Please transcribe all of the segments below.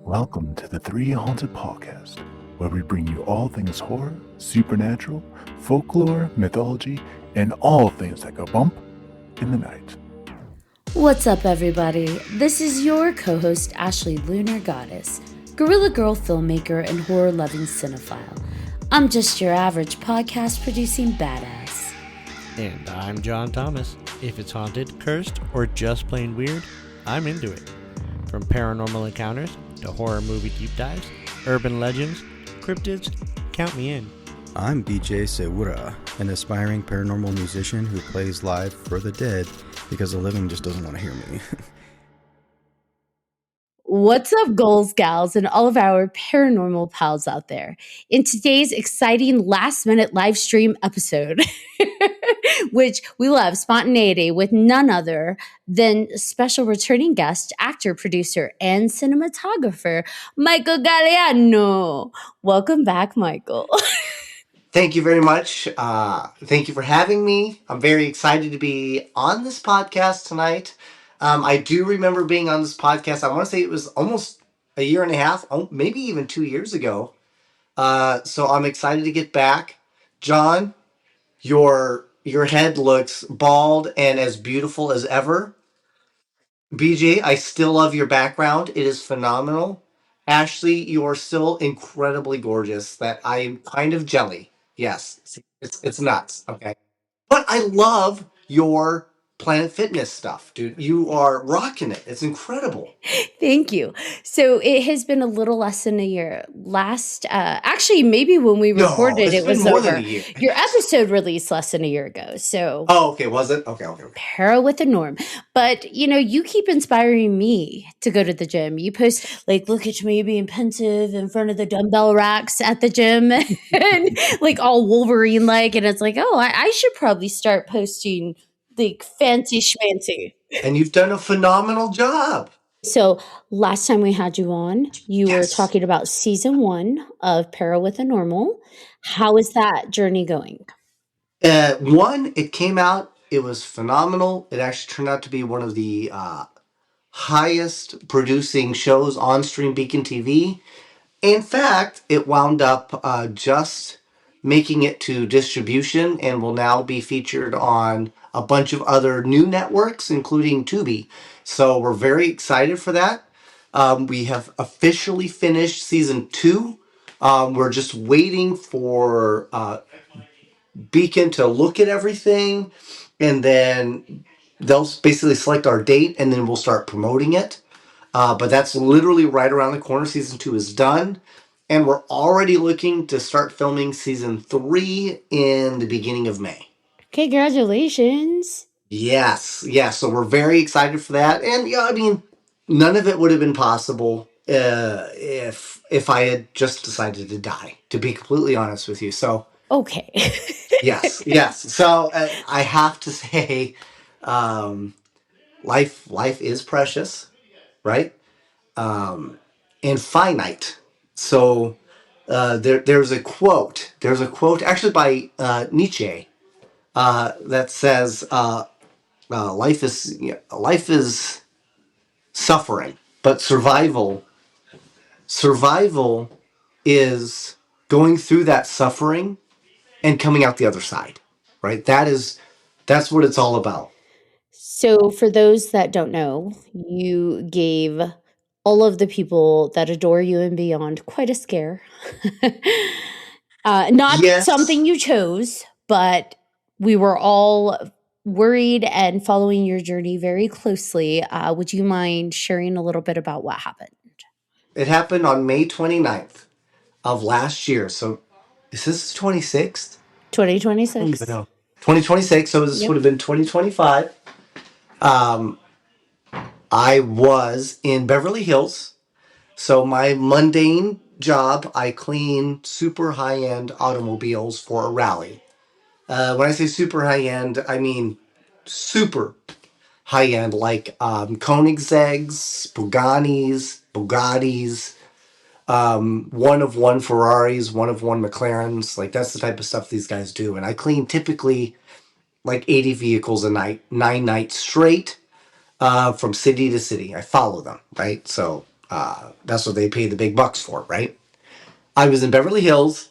Welcome to the 3Haunted podcast, where we bring you all things horror, supernatural, folklore, mythology, and all things that go bump in the night. What's up, everybody? This is your co-host, Ashley Lunar Goddess, Gorilla Girl filmmaker and horror-loving cinephile. I'm just your average podcast-producing badass. And I'm John Thomas. If it's haunted, cursed, or just plain weird, I'm into it. From paranormal encounters to horror movie deep dives, urban legends, cryptids, count me in. I'm BJ Sewura, an aspiring paranormal musician who plays live for the dead because the living just doesn't want to hear me. What's up, ghouls, gals, and all of our paranormal pals out there? In today's exciting last-minute live stream episode, which we love, spontaneity, with none other than special returning guest, actor, producer, and cinematographer, Michael Gagliano. Welcome back, Michael. Thank you very much. Thank you for having me. I'm very excited to be on this podcast tonight. I do remember being on this podcast. I want to say it was almost a year and a half, maybe even 2 years ago. So I'm excited to get back. John, your head looks bald and as beautiful as ever. BJ, I still love your background. It is phenomenal. Ashley, you are still incredibly gorgeous. That I am kind of jelly. Yes, it's nuts. Okay, but I love your Planet Fitness stuff, dude. You are rocking it. It's incredible. Thank you. So it has been a little less than a year. Actually, maybe when we No, recorded, it's it been was more over. than a year. Your episode released less than a year ago. So, Oh, okay. Was it? Okay. para with the norm. But, you keep inspiring me to go to the gym. You post, like, look at me being pensive in front of the dumbbell racks at the gym and, like, all Wolverine-like. And it's like, oh, I should probably start posting, like, fancy schmancy. And you've done a phenomenal job. So last time we had you on, you were Yes. talking about season 1 of Para with the Normal. How is that journey going? One, it came out. It was phenomenal. It actually turned out to be one of the highest producing shows on Stream Beacon TV. In fact, it wound up just making it to distribution and will now be featured on a bunch of other new networks, including Tubi. So we're very excited for that. We have officially finished season 2. We're just waiting for Beacon to look at everything, and then they'll basically select our date, and then we'll start promoting it. But that's literally right around the corner. Season 2 is done. And we're already looking to start filming season 3 in the beginning of May. Congratulations. Yes. So we're very excited for that. And yeah, I mean, none of it would have been possible if I had just decided to die, to be completely honest with you. So Okay. yes. So I have to say, life is precious, right? And finite. So there's a quote. There's a quote actually by Nietzsche that says, "Life is suffering, but survival is going through that suffering and coming out the other side." Right? That's what it's all about. So for those that don't know, you gave all of the people that adore you and beyond quite a scare. Not Yes. something you chose, but we were all worried and following your journey very closely. Would you mind sharing a little bit about what happened? It happened on May 29th of last year. So is this 26th? 2026. 2026. So this Yep. would have been 2025. I was in Beverly Hills. So my mundane job, I clean super high-end automobiles for a rally. When I say super high-end, I mean super high-end, like Koenigsegg's, Bugattis, one of one Ferraris, one of one McLarens. Like that's the type of stuff these guys do. And I clean typically like 80 vehicles a night, 9 nights straight, from city to city. I follow them, right? So That's what they pay the big bucks for, right? I was in Beverly Hills.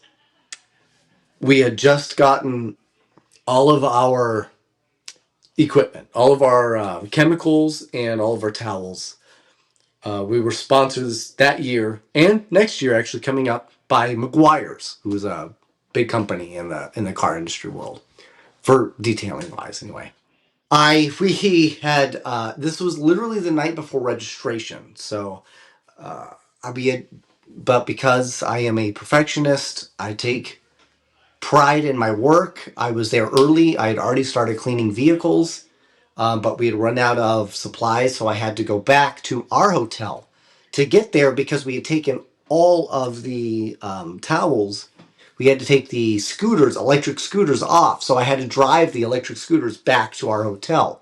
We had just gotten all of our equipment, all of our chemicals, and all of our towels. We were sponsors that year and next year, actually coming up, by McGuire's, who is a big company in the car industry world for detailing wise, anyway. We had this was literally the night before registration, so but because I am a perfectionist, I take pride in my work. I was there early. I had already started cleaning vehicles, but we had run out of supplies, so I had to go back to our hotel to get there because we had taken all of the towels. We had to take the scooters, electric scooters, off, so I had to drive the electric scooters back to our hotel.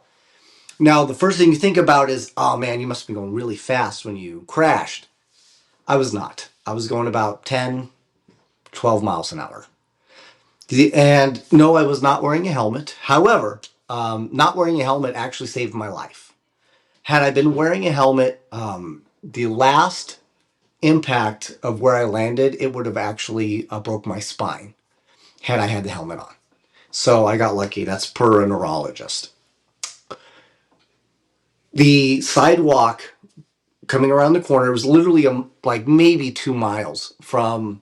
Now, the first thing you think about is, oh man, you must have been going really fast when you crashed. I was not. I was going about 10, 12 miles an hour. And no, I was not wearing a helmet. However, not wearing a helmet actually saved my life. Had I been wearing a helmet, the last impact of where I landed, it would have actually broke my spine had I had the helmet on. So I got lucky. That's per a neurologist. The sidewalk coming around the corner was literally like maybe 2 miles from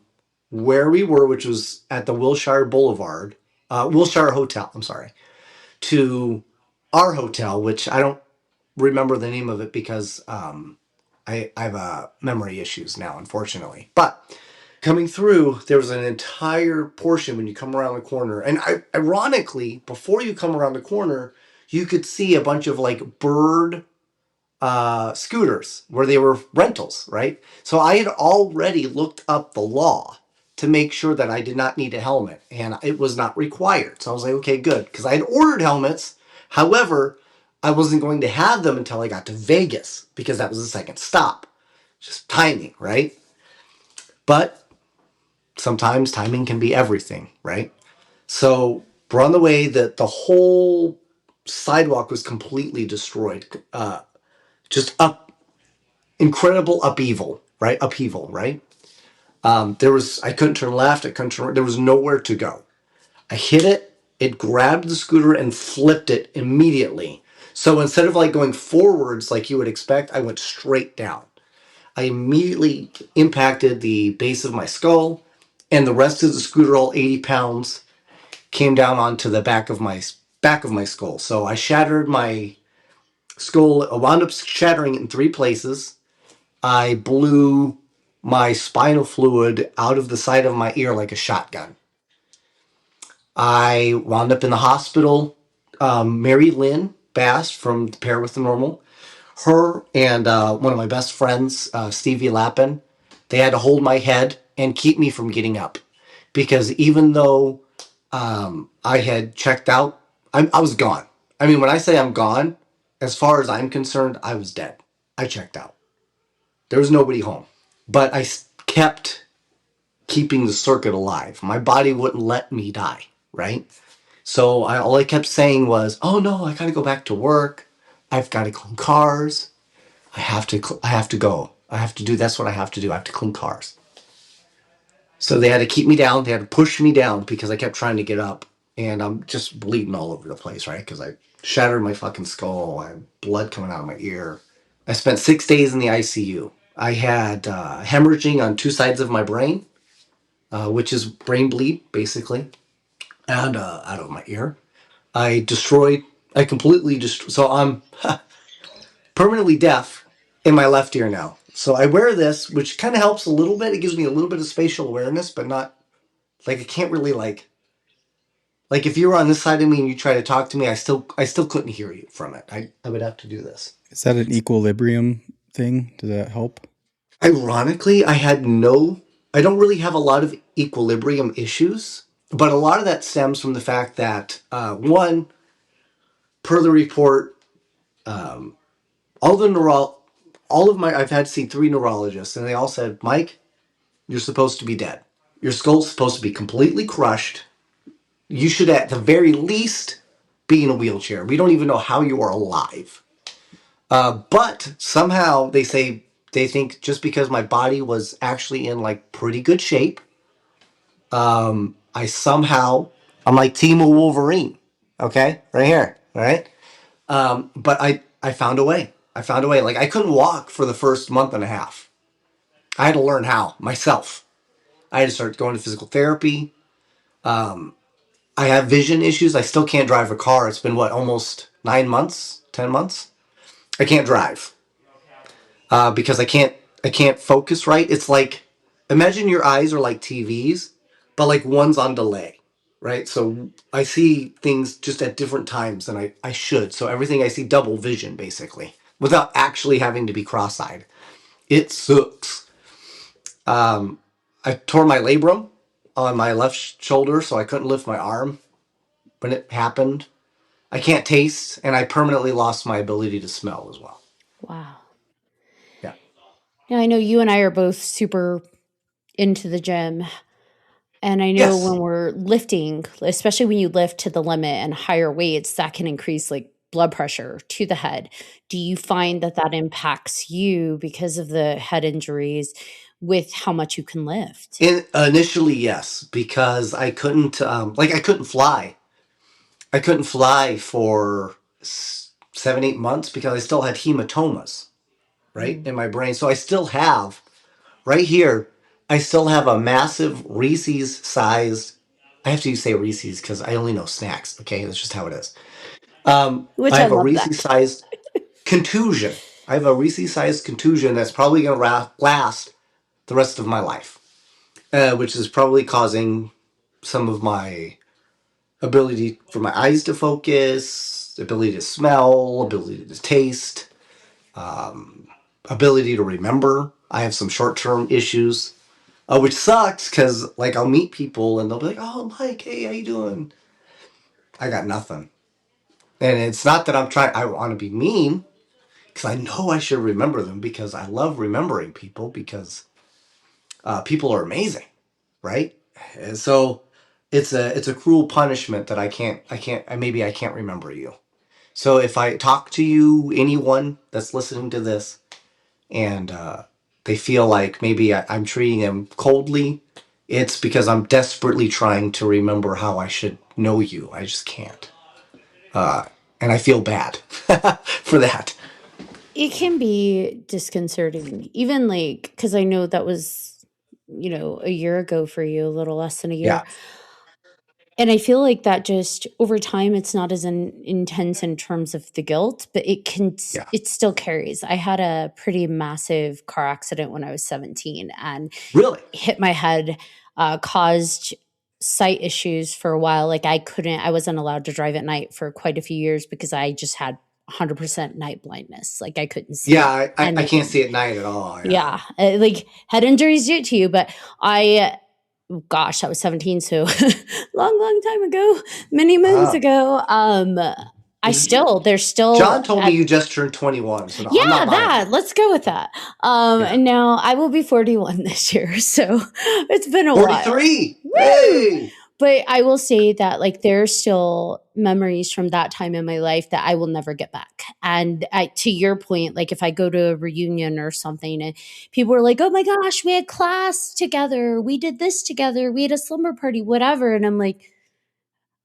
where we were, which was at the Wilshire Boulevard, Wilshire Hotel, I'm sorry, to our hotel, which I don't remember the name of it because I have memory issues now, unfortunately. But coming through, there was an entire portion when you come around the corner. And ironically, before you come around the corner, you could see a bunch of like bird scooters where they were rentals, right? So I had already looked up the law to make sure that I did not need a helmet and it was not required. So I was like, okay, good. Because I had ordered helmets. However, I wasn't going to have them until I got to Vegas because that was the second stop. Just timing, right? But sometimes timing can be everything, right? So we're on the way that the whole sidewalk was completely destroyed. Just incredible upheaval, right? Upheaval, right? I couldn't turn left. I couldn't turn right. There was nowhere to go. I hit it. It grabbed the scooter and flipped it immediately. So instead of like going forwards like you would expect, I went straight down. I immediately impacted the base of my skull, and the rest of the scooter, all 80 pounds, came down onto the back of my skull. So I shattered my skull. I wound up shattering it in 3 places. I blew my spinal fluid out of the side of my ear like a shotgun. I wound up in the hospital. Mary Lynn Bass from Pair with the Normal, her and one of my best friends, Stevie Lappin, they had to hold my head and keep me from getting up. Because even though I had checked out, I was gone. I mean, when I say I'm gone, as far as I'm concerned, I was dead. I checked out. There was nobody home. But I kept keeping the circuit alive. My body wouldn't let me die, right? So all I kept saying was, "Oh no, I gotta go back to work. I've got to clean cars. I have to go. I have to do. That's what I have to do. I have to clean cars." So they had to keep me down. They had to push me down because I kept trying to get up, and I'm just bleeding all over the place, right? Because I shattered my fucking skull. I had blood coming out of my ear. I spent 6 days in the ICU. I had hemorrhaging on 2 sides of my brain, which is brain bleed, basically, and out of my ear. I completely destroyed, so I'm permanently deaf in my left ear now. So I wear this, which kind of helps a little bit. It gives me a little bit of spatial awareness, but not, like, I can't really, like if you were on this side of me and you try to talk to me, I still couldn't hear you from it. I would have to do this. Is that an equilibrium thing? Does that help? Ironically, I don't really have a lot of equilibrium issues, but a lot of that stems from the fact that, one, per the report, I've had to see 3 neurologists, and they all said, "Mike, you're supposed to be dead. Your skull's supposed to be completely crushed. You should at the very least be in a wheelchair. We don't even know how you are alive." But somehow they say they think just because my body was actually in like pretty good shape, I somehow, I'm like Timo Wolverine. Okay, right here, all right. But I found a way. I found a way. Like I couldn't walk for the first month and a half. I had to learn how myself. I had to start going to physical therapy. I have vision issues. I still can't drive a car. It's been what, almost 9 months, 10 months. I can't drive because I can't focus right. It's like imagine your eyes are like TVs, but like one's on delay, right? So I see things just at different times than I should. So everything I see double vision basically without actually having to be cross-eyed. It sucks. I tore my labrum on my left shoulder, so I couldn't lift my arm when it happened. I can't taste, and I permanently lost my ability to smell as well. Wow. Yeah. Now, I know you and I are both super into the gym. And I know Yes. when we're lifting, especially when you lift to the limit and higher weights, that can increase like blood pressure to the head. Do you find that that impacts you because of the head injuries with how much you can lift? Initially, yes, because I couldn't, I couldn't fly. I couldn't fly for 7, 8 months because I still had hematomas, right, Mm. in my brain. So I still have, right here, I still have a massive Reese's sized. I have to say Reese's because I only know snacks. Okay, that's just how it is. Which I I have a love Reese's that. sized contusion. I have a Reese's sized contusion that's probably going to last the rest of my life, which is probably causing some of my ability for my eyes to focus, ability to smell, ability to taste, ability to remember. I have some short term issues, which sucks because like I'll meet people and they'll be like, "Oh, Mike, hey, how you doing?" I got nothing, and it's not that I'm trying. I want to be mean because I know I should remember them because I love remembering people because people are amazing, right? And so it's a cruel punishment that maybe I can't remember you. So if I talk to you, anyone that's listening to this, and they feel like maybe I'm treating them coldly, it's because I'm desperately trying to remember how I should know you. I just can't. And I feel bad for that. It can be disconcerting, even like, because I know that was, a year ago for you, a little less than a Yeah. year. And I feel like that just over time, it's not as intense in terms of the guilt, but Yeah. it still carries. I had a pretty massive car accident when I was 17 and Really? hit my head, caused sight issues for a while. Like I wasn't allowed to drive at night for quite a few years because I just had 100% night blindness. Like I couldn't Yeah, see I can't anything. see at night at all. Yeah. Yeah. Like head injuries do it to you, but gosh, that was 17, so long time ago, many moons Ah. ago. There's still John told me you just turned 21, so no, I'm yeah, not buying that. that. Let's go with that. Yeah. And now I will be 41 this year, so it's been a while. 43. Woo! Hey. But I will say that like there's still memories from that time in my life that I will never get back. And to your point, like if I go to a reunion or something and people are like, "Oh my gosh, we had class together, we did this together, we had a slumber party, whatever," and I'm like,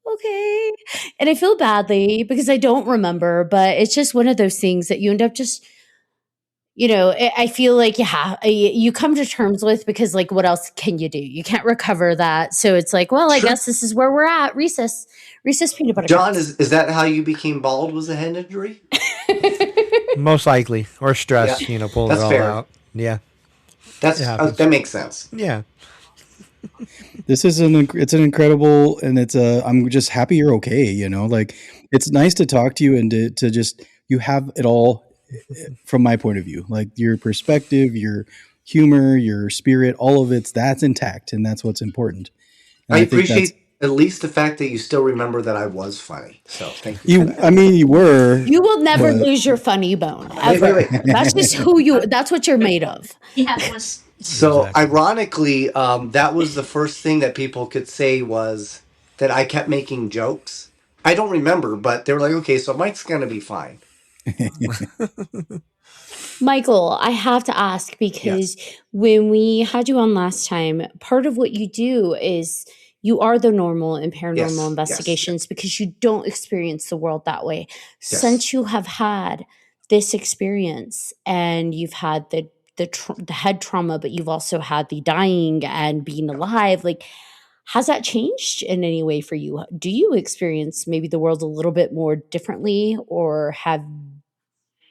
okay. And I feel badly because I don't remember, but it's just one of those things that you end up just, I feel like, yeah, you come to terms with because, like, what else can you do? You can't recover that. So it's like, well, I Sure. guess this is where we're at. Recess peanut butter John, cups. is that how you became bald? Was a head injury? Most likely, or Yeah, stress, pulled it that's all fair. out. Yeah, That's it happens. that makes sense. Yeah. This is it's an incredible, and I'm just happy you're okay. Like it's nice to talk to you and to just, you have it all from my point of view, like your perspective, your humor, your spirit, all of that's intact. And that's what's important. And I I think that's, appreciate at least the fact that you still remember that I was funny. So thank you for that. I mean, you were, You will never but lose your funny bone Wait, ever. wait. That's just that's what you're made of. So Exactly. ironically, that was the first thing that people could say was that I kept making jokes. I don't remember, but they were like, okay, so Mike's gonna be fine. Michael, I have to ask because when we had you on last time, part of what you do is you are the normal and paranormal investigations because you don't experience the world that way. Since you have had this experience and you've had the head trauma, but you've also had the dying and being alive, like, has that changed in any way for you? Do you experience maybe the world a little bit more differently, or have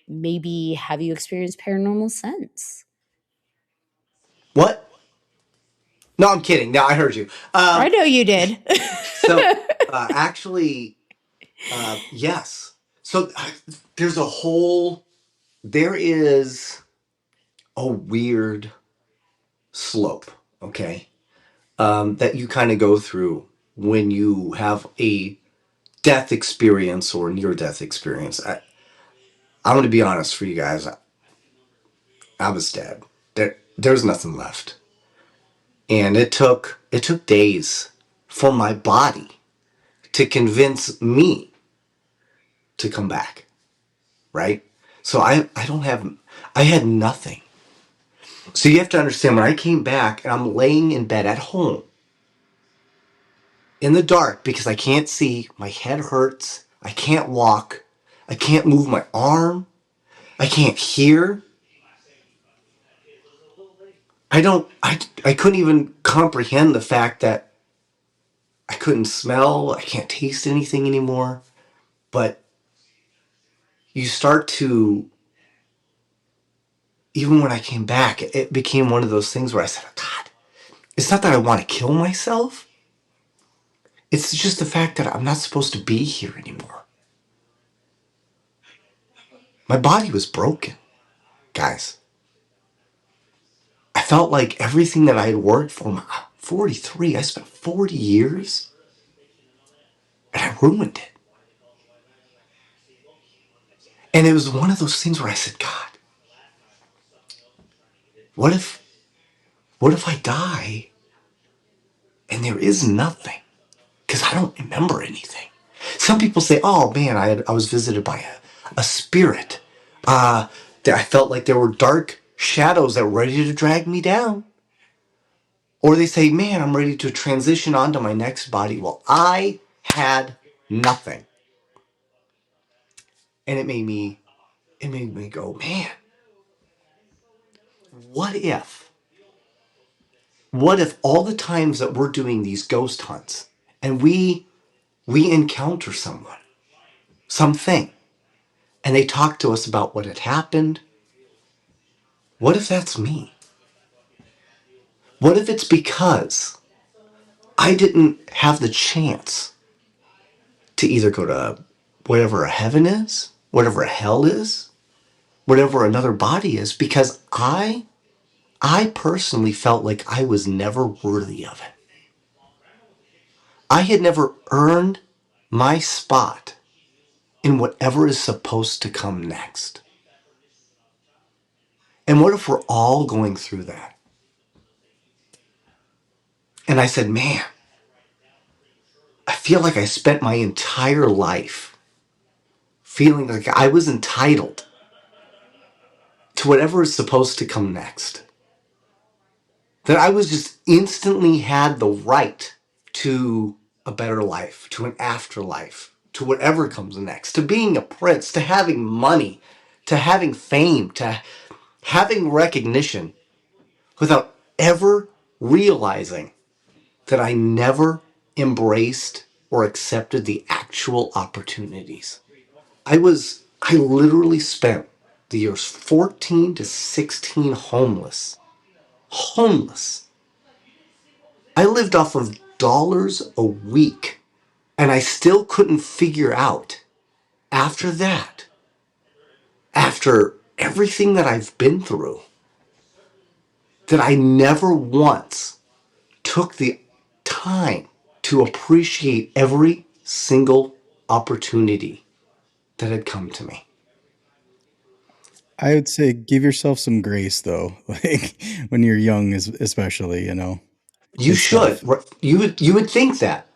you experienced paranormal since? What? No, I'm kidding. No, I heard you. I know you did. Actually, yes. So there is a weird slope, okay, that you kind of go through when you have a death experience or near-death experience. I want to be honest for you guys. I was dead. There's nothing left. And it took days for my body to convince me to come back, right? So I had nothing. So you have to understand, when I came back and I'm laying in bed at home in the dark because I can't see, my head hurts, I can't walk, I can't move my arm, I can't hear. I couldn't even comprehend the fact that I couldn't smell, I can't taste anything anymore. But you start to, even when I came back, it became one of those things where I said, God, it's not that I want to kill myself. It's just the fact that I'm not supposed to be here anymore. My body was broken, guys. I felt like everything that I had worked for, I'm 43, I spent 40 years, and I ruined it. And it was one of those things where I said, God, what if I die and there is nothing? Because I don't remember anything. Some people say, oh man, I was visited by a spirit. That I felt like there were dark shadows that were ready to drag me down. Or they say, man, I'm ready to transition onto my next body. Well, I had nothing. And it made me go, man, what if all the times that we're doing these ghost hunts and we encounter someone, something, and they talk to us about what had happened, what if that's me? What if it's because I didn't have the chance to either go to whatever a heaven is, whatever a hell is, whatever another body is, because I personally felt like I was never worthy of it. I had never earned my spot in whatever is supposed to come next. And what if we're all going through that? And I said, man, I feel like I spent my entire life feeling like I was entitled to whatever is supposed to come next. That I was just instantly had the right to a better life, to an afterlife, to whatever comes next, to being a prince, to having money, to having fame, to having recognition, without ever realizing that I never embraced or accepted the actual opportunities. I literally spent the years 14 to 16 homeless. Homeless. I lived off of dollars a week, and I still couldn't figure out after that, after everything that I've been through, that I never once took the time to appreciate every single opportunity that had come to me. I would say give yourself some grace, though, like when you're young, especially, you know. You It's should. tough. You would think that.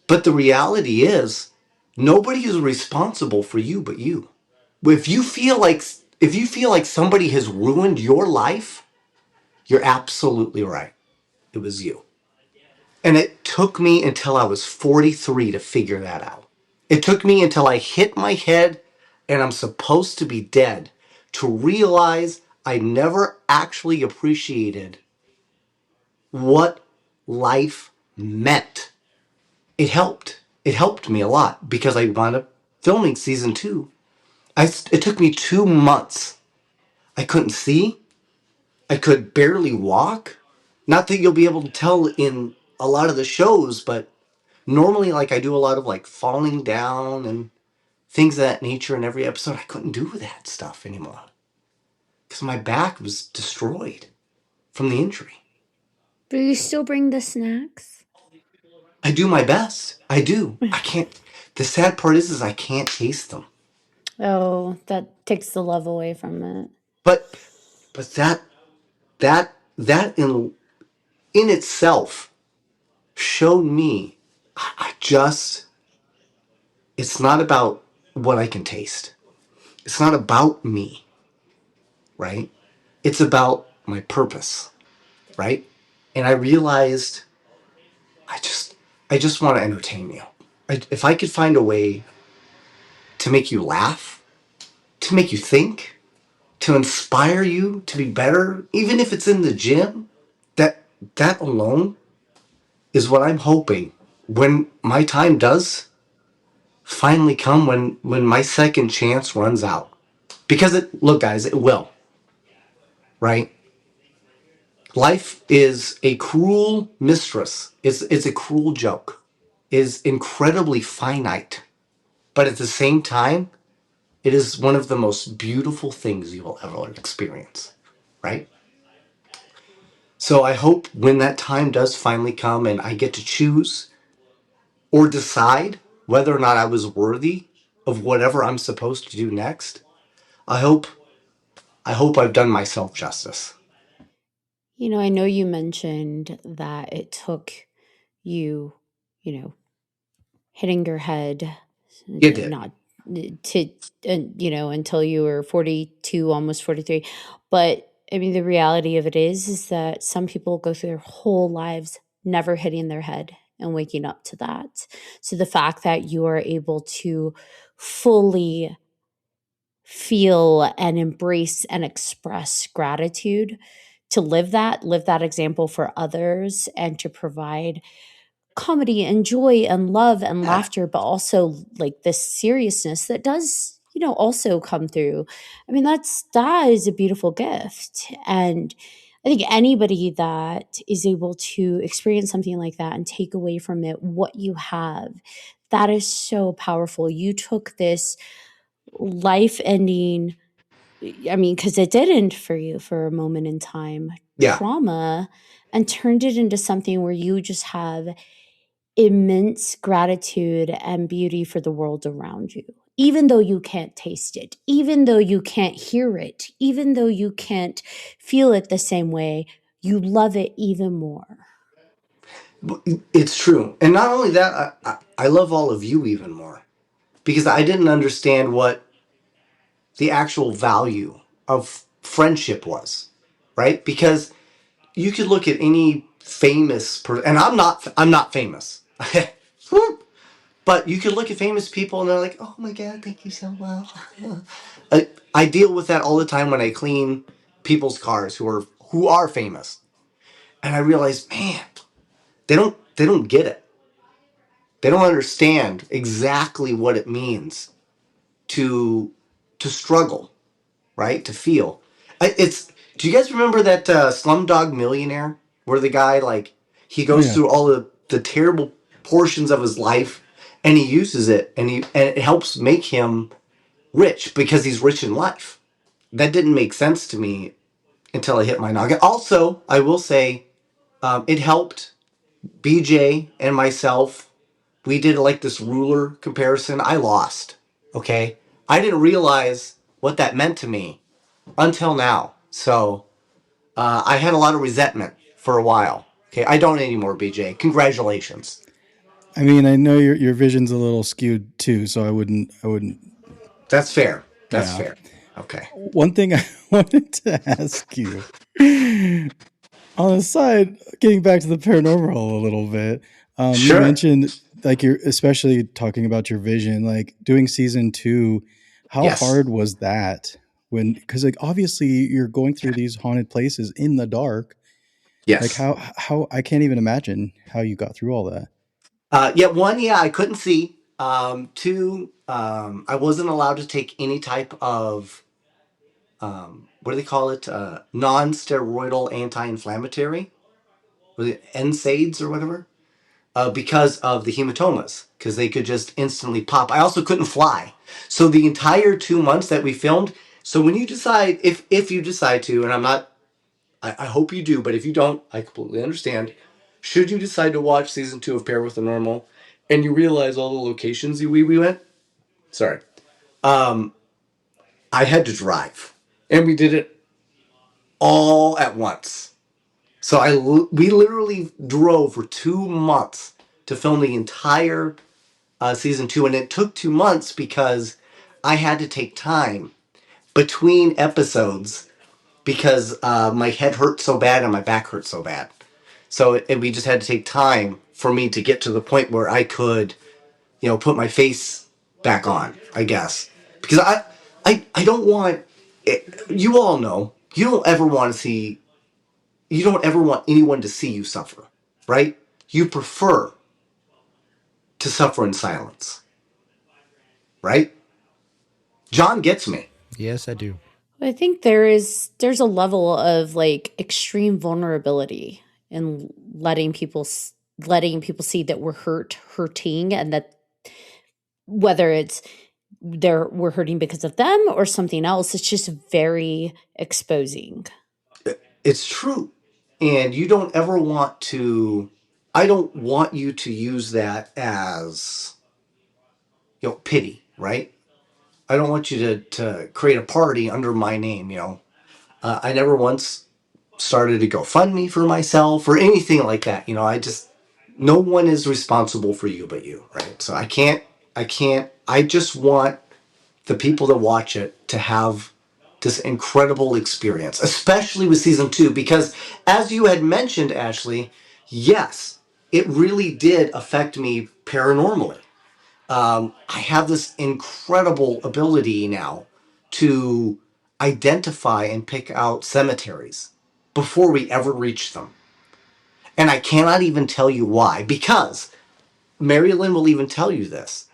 But the reality is, nobody is responsible for you but you. If you feel like if you feel like somebody has ruined your life, you're absolutely right. It was you. And it took me until I was 43 to figure that out. It took me until I hit my head and I'm supposed to be dead to realize I never actually appreciated what life meant. It helped. It helped me a lot because I wound up filming season 2. It took me 2 months. I couldn't see. I could barely walk. Not that you'll be able to tell in a lot of the shows, but normally, like, I do a lot of like falling down and things of that nature in every episode. I couldn't do that stuff anymore because my back was destroyed from the injury. Do you still bring the snacks? I do my best. I do. I can't. The sad part is I can't taste them. Oh, that takes the love away from it. But that in itself showed me I just, it's not about what I can taste. It's not about me, right? It's about my purpose, right? And I realized I just want to entertain you. If I could find a way to make you laugh, to make you think, to inspire you to be better, even if it's in the gym, that that alone is what I'm hoping when my time does finally come, when my second chance runs out. Because look guys, it will, right? Life is a cruel mistress. It's a cruel joke. Is incredibly finite. But at the same time, it is one of the most beautiful things you will ever experience, right? So I hope when that time does finally come and I get to choose or decide whether or not I was worthy of whatever I'm supposed to do next, I hope I've done myself justice. I know you mentioned that it took you, hitting your head, It did. not to, until you were 42, almost 43. But I mean, the reality of it is that some people go through their whole lives never hitting their head and waking up to that. So the fact that you are able to fully feel and embrace and express gratitude, to live that example for others, and to provide comedy and joy and love and Yeah. laughter, but also like this seriousness that does, also come through. I mean, that is a beautiful gift. And I think anybody that is able to experience something like that and take away from it what you have, that is so powerful. You took this life ending, I mean, because it did end for you for a moment in time, Yeah. trauma, and turned it into something where you just have immense gratitude and beauty for the world around you. Even though you can't taste it, even though you can't hear it, even though you can't feel it the same way, you love it even more. It's true. And not only that, I love all of you even more because I didn't understand what the actual value of friendship was, right? Because you could look at any famous person, and I'm not famous. But you could look at famous people and they're like, "Oh my god, thank you so well." I deal with that all the time when I clean people's cars who are famous. And I realize, man, they don't get it. They don't understand exactly what it means to struggle, right? To feel. It's Do you guys remember that Slumdog Millionaire where the guy, like, he Oh goes yeah. through all the terrible portions of his life and he uses it and it helps make him rich because he's rich in life. That didn't make sense to me until I hit my noggin. Also, I will say, it helped BJ and myself. We did like this ruler comparison. I lost. Okay. I didn't realize what that meant to me until now. So I had a lot of resentment for a while. Okay. I don't anymore, BJ. Congratulations. I mean, I know your vision's a little skewed too, so I wouldn't. That's fair. That's Yeah. fair. Okay. One thing I wanted to ask you on the side, getting back to the paranormal a little bit, you Sure. mentioned like you're especially talking about your vision, like doing season 2. How Yes. hard was that? When, because like obviously you're going through these haunted places in the dark. Like Yes. how I can't even imagine how you got through all that. Yeah. One. Yeah, I couldn't see. Two. I wasn't allowed to take any type of what do they call it? Non-steroidal anti-inflammatory, was it NSAIDs or whatever? Because of the hematomas, because they could just instantly pop. I also couldn't fly, so the entire 2 months that we filmed. So when you decide, if you decide to, and I'm not, I hope you do, but if you don't, I completely understand. Should you decide to watch season 2 of Pair with the Normal, and you realize all the locations we went, sorry, I had to drive, and we did it all at once. So we literally drove for 2 months to film the entire season 2, and it took 2 months because I had to take time between episodes because my head hurt so bad and my back hurt so bad. So we just had to take time for me to get to the point where I could, put my face back on, I guess, because I don't want. You all know you don't ever want to see. You don't ever want anyone to see you suffer, right? You prefer to suffer in silence, right? John gets me. Yes, I do. I think there's a level of like extreme vulnerability in letting people see that we're hurting, and that whether it's we're hurting because of them or something else, it's just very exposing. It's true. And you don't ever want to, I don't want you to use that as, pity, right? I don't want you to create a party under my name, I never once started a GoFundMe for myself or anything like that. No one is responsible for you but you, right? So I just want the people that watch it to have this incredible experience, especially with season 2, because as you had mentioned, Ashley, yes, it really did affect me paranormally. I have this incredible ability now to identify and pick out cemeteries before we ever reach them. And I cannot even tell you why, because Mary Lynn will even tell you this.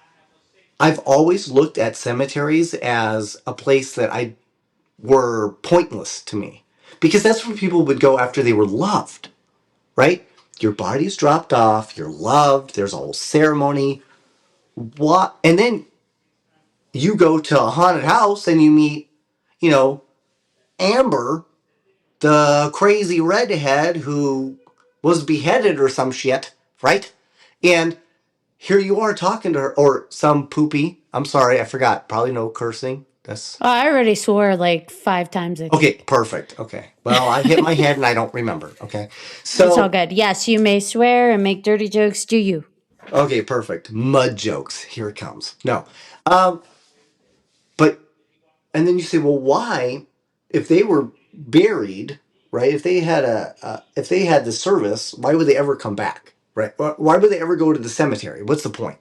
I've always looked at cemeteries as a place that I were pointless to me, because that's where people would go after they were loved, right? Your body's dropped off, you're loved, there's a whole ceremony. What? And then you go to a haunted house and you meet, you know, Amber, the crazy redhead who was beheaded or some shit, right? And here you are talking to her, or some poopy. I'm sorry, I forgot. Probably no cursing. That's Oh, I already swore like 5 times, I okay. think. Perfect. Okay. Well, I hit my head and I don't remember. Okay. It's all So, good. Yes, you may swear and make dirty jokes. Do you? okay, perfect. Mud jokes. Here it comes. No. Um, but and then you say, well, why, if they were buried, right? If they had the service, why would they ever come back, right? Why would they ever go to the cemetery? What's the point?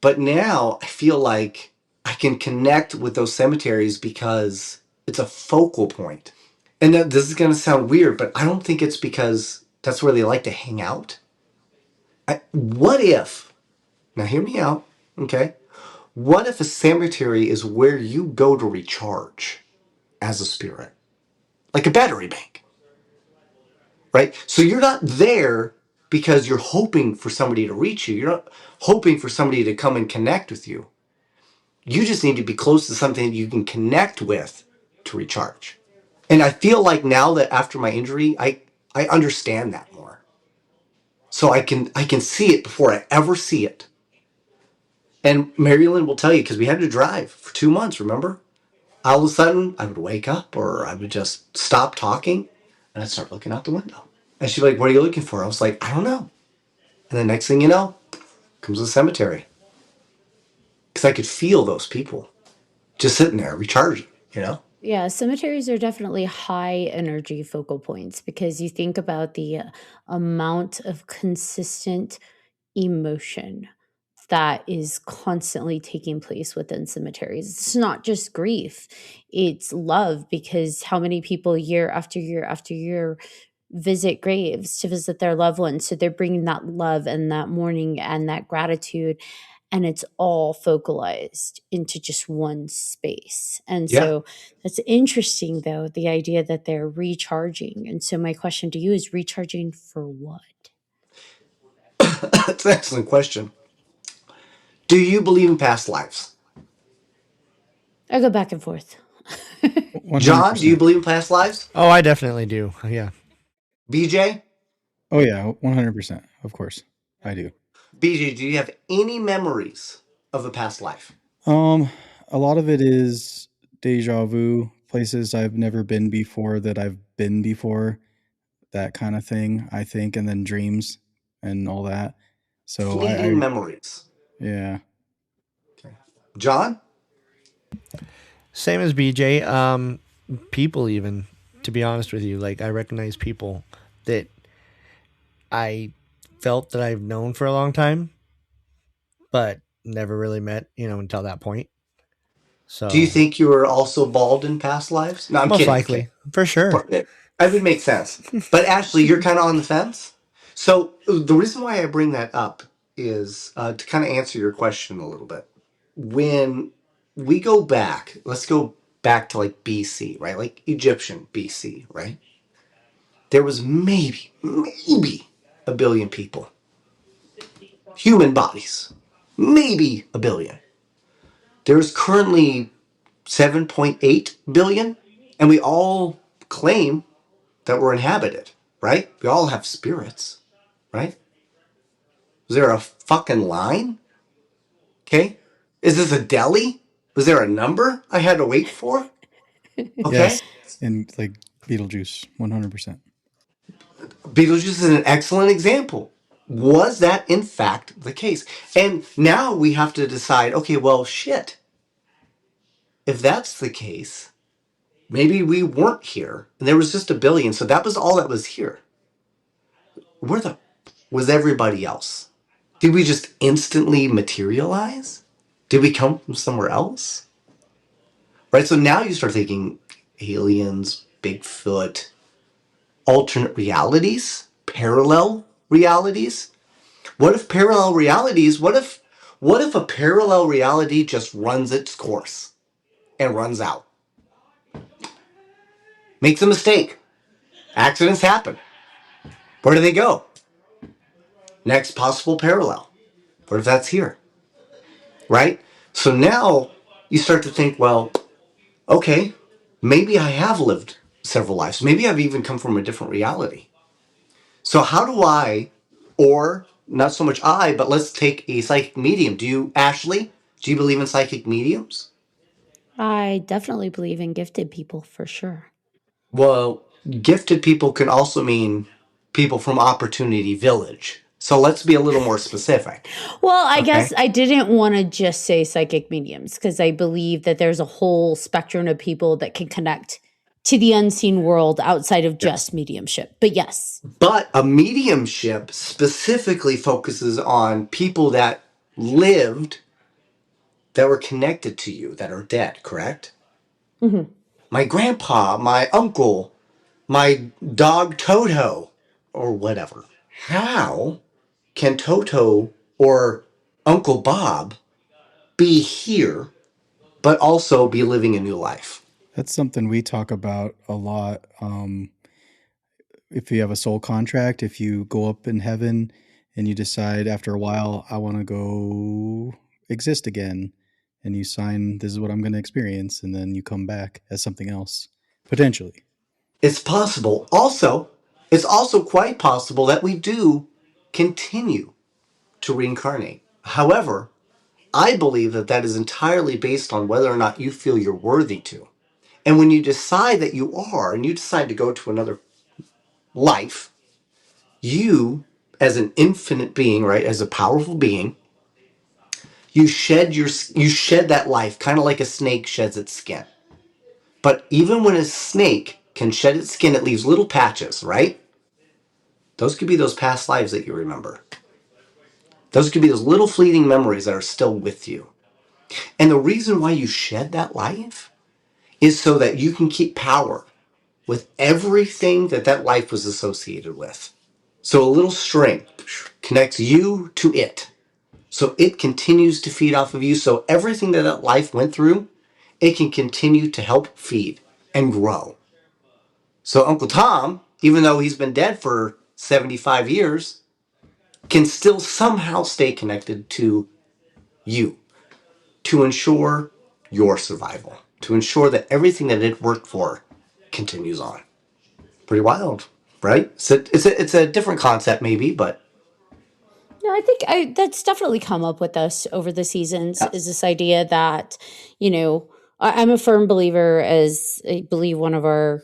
But now I feel like I can connect with those cemeteries because it's a focal point. And this is going to sound weird, but I don't think it's because that's where they like to hang out. What if, now hear me out, okay? What if a cemetery is where you go to recharge as a spirit? Like a battery bank, right? So you're not there because you're hoping for somebody to reach you. You're not hoping for somebody to come and connect with you. You just need to be close to something that you can connect with to recharge. And I feel like now that after my injury, I understand that more. So I can see it before I ever see it. And Marilyn will tell you, because we had to drive for 2 months, remember? All of a sudden, I would wake up or I would just stop talking and I'd start looking out the window. And she'd be like, what are you looking for? I was like, I don't know. And the next thing you know, comes the cemetery. Because I could feel those people just sitting there recharging. You know? Yeah, cemeteries are definitely high energy focal points because you think about the amount of consistent emotion that is constantly taking place within cemeteries. It's not just grief, it's love, because how many people year after year after year visit graves to visit their loved ones. So they're bringing that love and that mourning and that gratitude, and it's all focalized into just one space. And Yeah. so that's interesting, though, the idea that they're recharging. And so my question to you is, recharging for what? That's an excellent question. Do you believe in past lives? I go back and forth. John, do you 100%. believe in past lives? Oh, I definitely do. Yeah. BJ? Oh yeah, 100%. Of course, I do. BJ, do you have any memories of a past life? Um, a lot of it is deja vu, places I've never been before that I've been before, that kind of thing, I think, and then dreams and all that. So Fleeting memories. yeah. Okay. John? Same as BJ. People even, to be honest with you, like I recognize people that I felt that I've known for a long time, but never really met, until that point. Do you So think you were also bald in past lives? No, I'm most kidding. I'm kidding. likely, for sure. I would make sense. But Ashley, you're kind of on the fence. So the reason why I bring that up is to kind of answer your question a little bit. When we go back, let's go back to like BC, right? Like Egyptian BC, right? There was maybe a billion people, human bodies, maybe a billion. There's currently 7.8 billion, and we all claim that we're inhabited, right? We all have spirits, right? Was there a fucking line? Okay. Is this a deli? Was there a number I had to wait for? Okay. Yes, and like Beetlejuice, 100%. Beetlejuice is an excellent example. Was that in fact the case? And now we have to decide, okay, well, shit. If that's the case, maybe we weren't here and there was just a billion, so that was all that was here. Where the was everybody else? Did we just instantly materialize? Did we come from somewhere else? Right? So now you start thinking aliens, Bigfoot, alternate realities, parallel realities. What if parallel realities? What if a parallel reality just runs its course and runs out? Makes a mistake. Accidents happen. Where do they go? Next possible parallel. What if that's here? Right? So now you start to think, well, okay, maybe I have lived several lives. Maybe I've even come from a different reality. So how do I, or not so much I, but let's take a psychic medium. Ashley, do you believe in psychic mediums? I definitely believe in gifted people for sure. Well, gifted people can also mean people from Opportunity Village. So let's be a little more specific. Well, I Okay. guess I didn't want to just say psychic mediums because I believe that there's a whole spectrum of people that can connect to the unseen world outside of just mediumship. But yes. But a mediumship specifically focuses on people that lived that were connected to you that are dead, correct? Mm-hmm. My grandpa, my uncle, my dog Toto, or whatever. How can Toto or Uncle Bob be here, but also be living a new life? That's something we talk about a lot. If you have a soul contract, if you go up in heaven and you decide after a while, I want to go exist again, and you sign, this is what I'm going to experience, and then you come back as something else, potentially. It's possible. Also, it's also quite possible that we do continue to reincarnate. However, I believe that that is entirely based on whether or not you feel you're worthy to. And when you decide that you are, and you decide to go to another life, you, as an infinite being, right, as a powerful being, you shed that life, kind of like a snake sheds its skin. But even when a snake can shed its skin, it leaves little patches, right? Those could be those past lives that you remember. Those could be those little fleeting memories that are still with you. And the reason why you shed that life is so that you can keep power with everything that that life was associated with. So a little string connects you to it. So it continues to feed off of you. So everything that that life went through, it can continue to help feed and grow. So Uncle Tom, even though he's been dead for 75 years, can still somehow stay connected to you to ensure your survival, to ensure that everything that it worked for continues on. Pretty wild, right? So it's a different concept maybe, but No, I think that's definitely come up with us over the seasons yeah. is this idea that, I'm a firm believer, as I believe one of our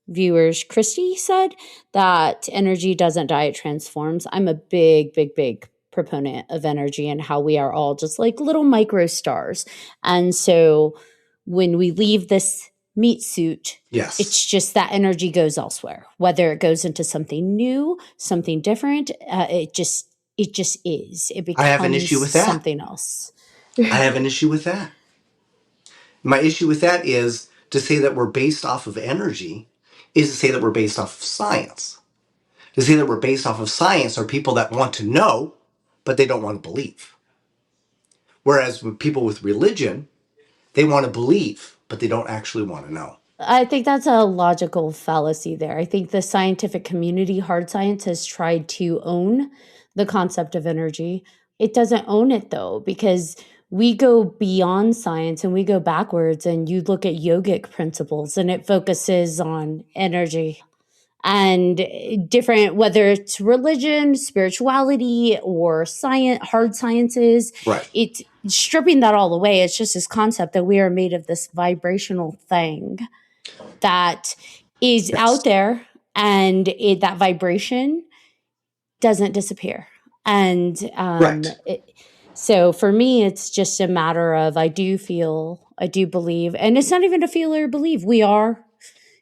viewers, Christy, said, that energy doesn't die, it transforms. I'm a big, big, big proponent of energy and how we are all just like little micro stars. And so when we leave this meat suit, Yes. it's just that energy goes elsewhere, whether it goes into something new, something different. It just is. It I have an issue becomes with that. something else. I have an issue with that. My issue with that is to say that we're based off of energy is to say that we're based off of science. To say that we're based off of science are people that want to know, but they don't want to believe. Whereas with people with religion, they want to believe, but they don't actually want to know. I think that's a logical fallacy there. I think the scientific community, hard science, has tried to own the concept of energy. It doesn't own it though, because we go beyond science and we go backwards, and you look at yogic principles and it focuses on energy and different, whether it's religion, spirituality, or science, hard sciences. Right. It's stripping that all away. It's just this concept that we are made of this vibrational thing that is Yes. out there, and that vibration doesn't disappear. And Right. so for me, it's just a matter of I do believe, and it's not even a feel or believe.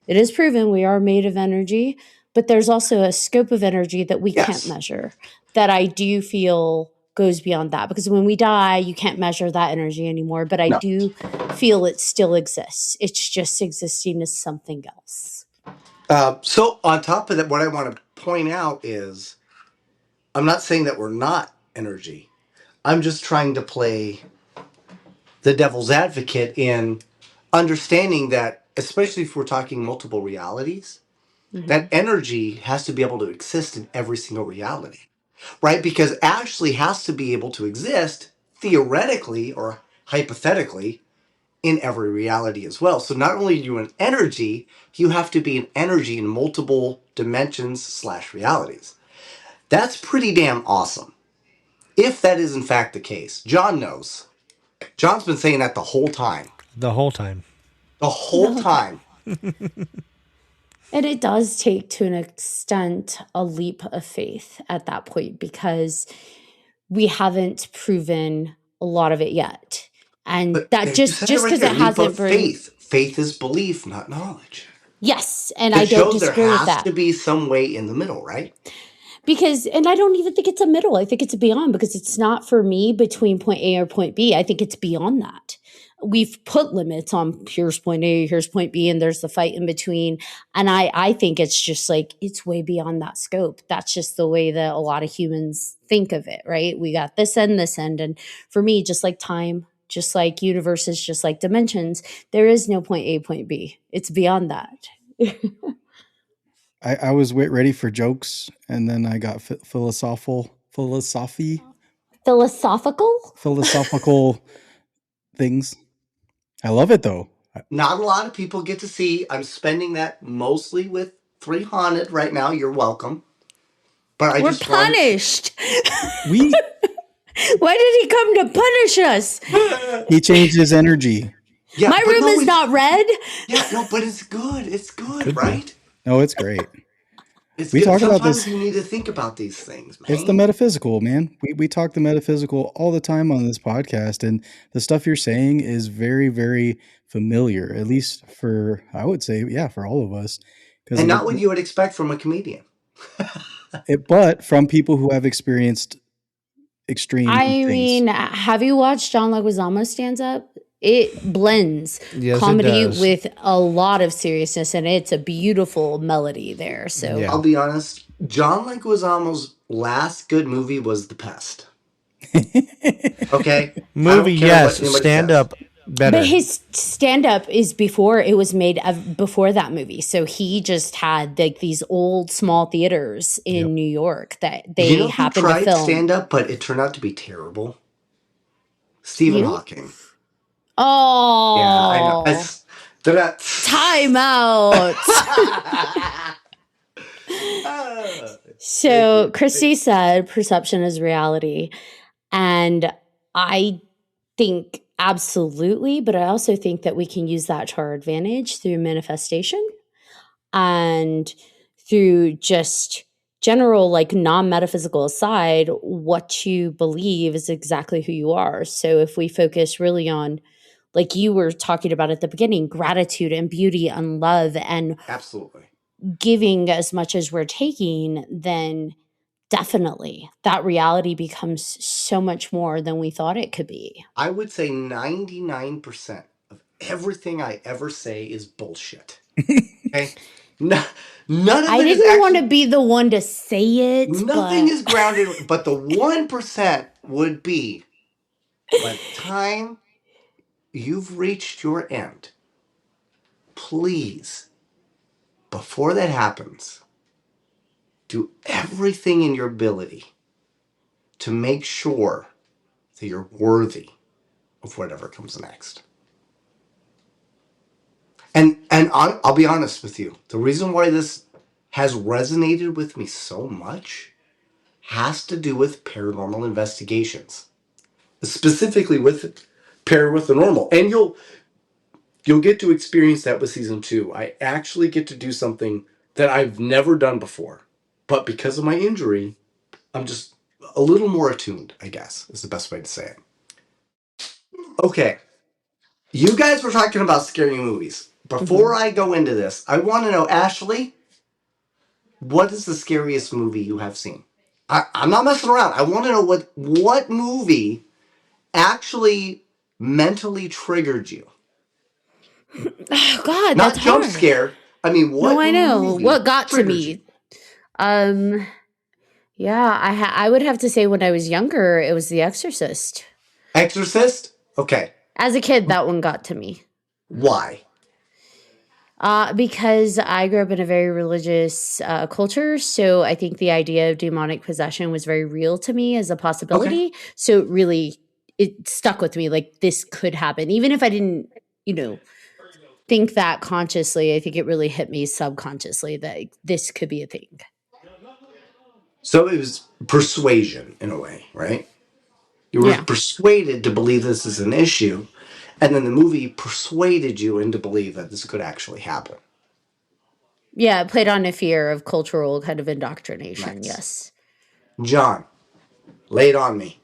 It is proven we are made of energy, but there's also a scope of energy that we can't Yes. measure that I do feel goes beyond that, because when we die, you can't measure that energy anymore. But I No. do feel it still exists. It's just existing as something else. So on top of that, what I want to point out is I'm not saying that we're not energy. I'm just trying to play the devil's advocate in understanding that, especially if we're talking multiple realities, that energy has to be able to exist in every single reality, right? Because Ashley has to be able to exist theoretically or hypothetically in every reality as well. So not only are you an energy, you have to be an energy in multiple dimensions / realities. That's pretty damn awesome. If that is in fact the case, John knows. John's been saying that the whole time. The whole time. The whole time. And it does take, to an extent, a leap of faith at that point, because we haven't proven a lot of it yet. And But that you just said it right because there, it leap hasn't of been. faith. Faith is belief, not knowledge. Yes, and It I don't shows there disagree with has that. to be some way in the middle, right? Because, and I don't even think it's a middle. I think it's a beyond, because it's not for me between point A or point B. I think it's beyond that. We've put limits on here's point A, here's point B, and there's the fight in between. And I think it's just like, it's way beyond that scope. That's just the way that a lot of humans think of it, right? We got this end, this end. And for me, just like time, just like universes, just like dimensions, there is no point A, point B. It's beyond that. I was ready for jokes, and then I got philosophical things. I love it though. Not a lot of people get to see. I'm spending that mostly with 3Haunted right now. You're welcome. But I We're just wanted punished. We Why did he come to punish us? he changed his energy. Yeah, My but room no, is it's- not red. Yeah, no, but it's good. It's good, Could be. right? No, it's great. It's We good. talk about Sometimes this. you need to think about these things, It's the man. metaphysical, man. We talk the metaphysical all the time on this podcast, and the stuff you're saying is very, very familiar. At least for, I would say, yeah, for all of us, because And not what you would expect from a comedian. but from people who have experienced extreme I things. mean, have you watched John Leguizamo stands up? It blends Yes, it comedy does. with a lot of seriousness, and it's a beautiful melody there. So Yeah. I'll be honest. John Leguizamo's last good movie was The Pest. Okay? I Movie, don't care what yes. anybody Stand says. up, better. but his stand up is before it was made before that movie. So he just had like these old small theaters in Yep. New York that You they know who happened to tried film. stand up, but it turned out to be terrible? Stephen You? Hawking. Yeah, I know. Oh, time out. So Christy said perception is reality. And I think absolutely, but I also think that we can use that to our advantage through manifestation and through just general, like non-metaphysical aside, what you believe is exactly who you are. So if we focus really on, like you were talking about at the beginning, gratitude and beauty and love and Absolutely. giving as much as we're taking, then definitely that reality becomes so much more than we thought it could be. I would say 99% of everything I ever say is bullshit. Okay? No, none of I it is didn't want to actually. be the one to say it, Nothing but is grounded, but the 1% would be by the time you've reached your end, please, before that happens, do everything in your ability to make sure that you're worthy of whatever comes next. And I'll be honest with you. The reason why this has resonated with me so much has to do with paranormal investigations, specifically with Pair with the Normal. And you'll get to experience that with season 2. I actually get to do something that I've never done before, but because of my injury, I'm just a little more attuned, I guess, is the best way to say it. Okay, you guys were talking about scary movies. Before I go into this, I want to know, Ashley, what is the scariest movie you have seen? I'm not messing around. I want to know what movie actually mentally triggered you. oh God, Not that's jump hard. scare. I mean, No, what I know movie what got to triggered you? me. Yeah, I would have to say when I was younger, it was The Exorcist. Exorcist? Okay. As a kid, that one got to me. Why? Because I grew up in a very religious culture, so I think the idea of demonic possession was very real to me as a Okay. possibility. So it stuck with me. Like this could happen, even if I didn't, think that consciously. I think it really hit me subconsciously that this could be a thing. So it was persuasion in a way, right? You were Yeah, persuaded to believe this is an issue, and then the movie persuaded you into believe that this could actually happen. yeah. It played on a fear of cultural kind of indoctrination. Nice. Yes. John, lay it on me.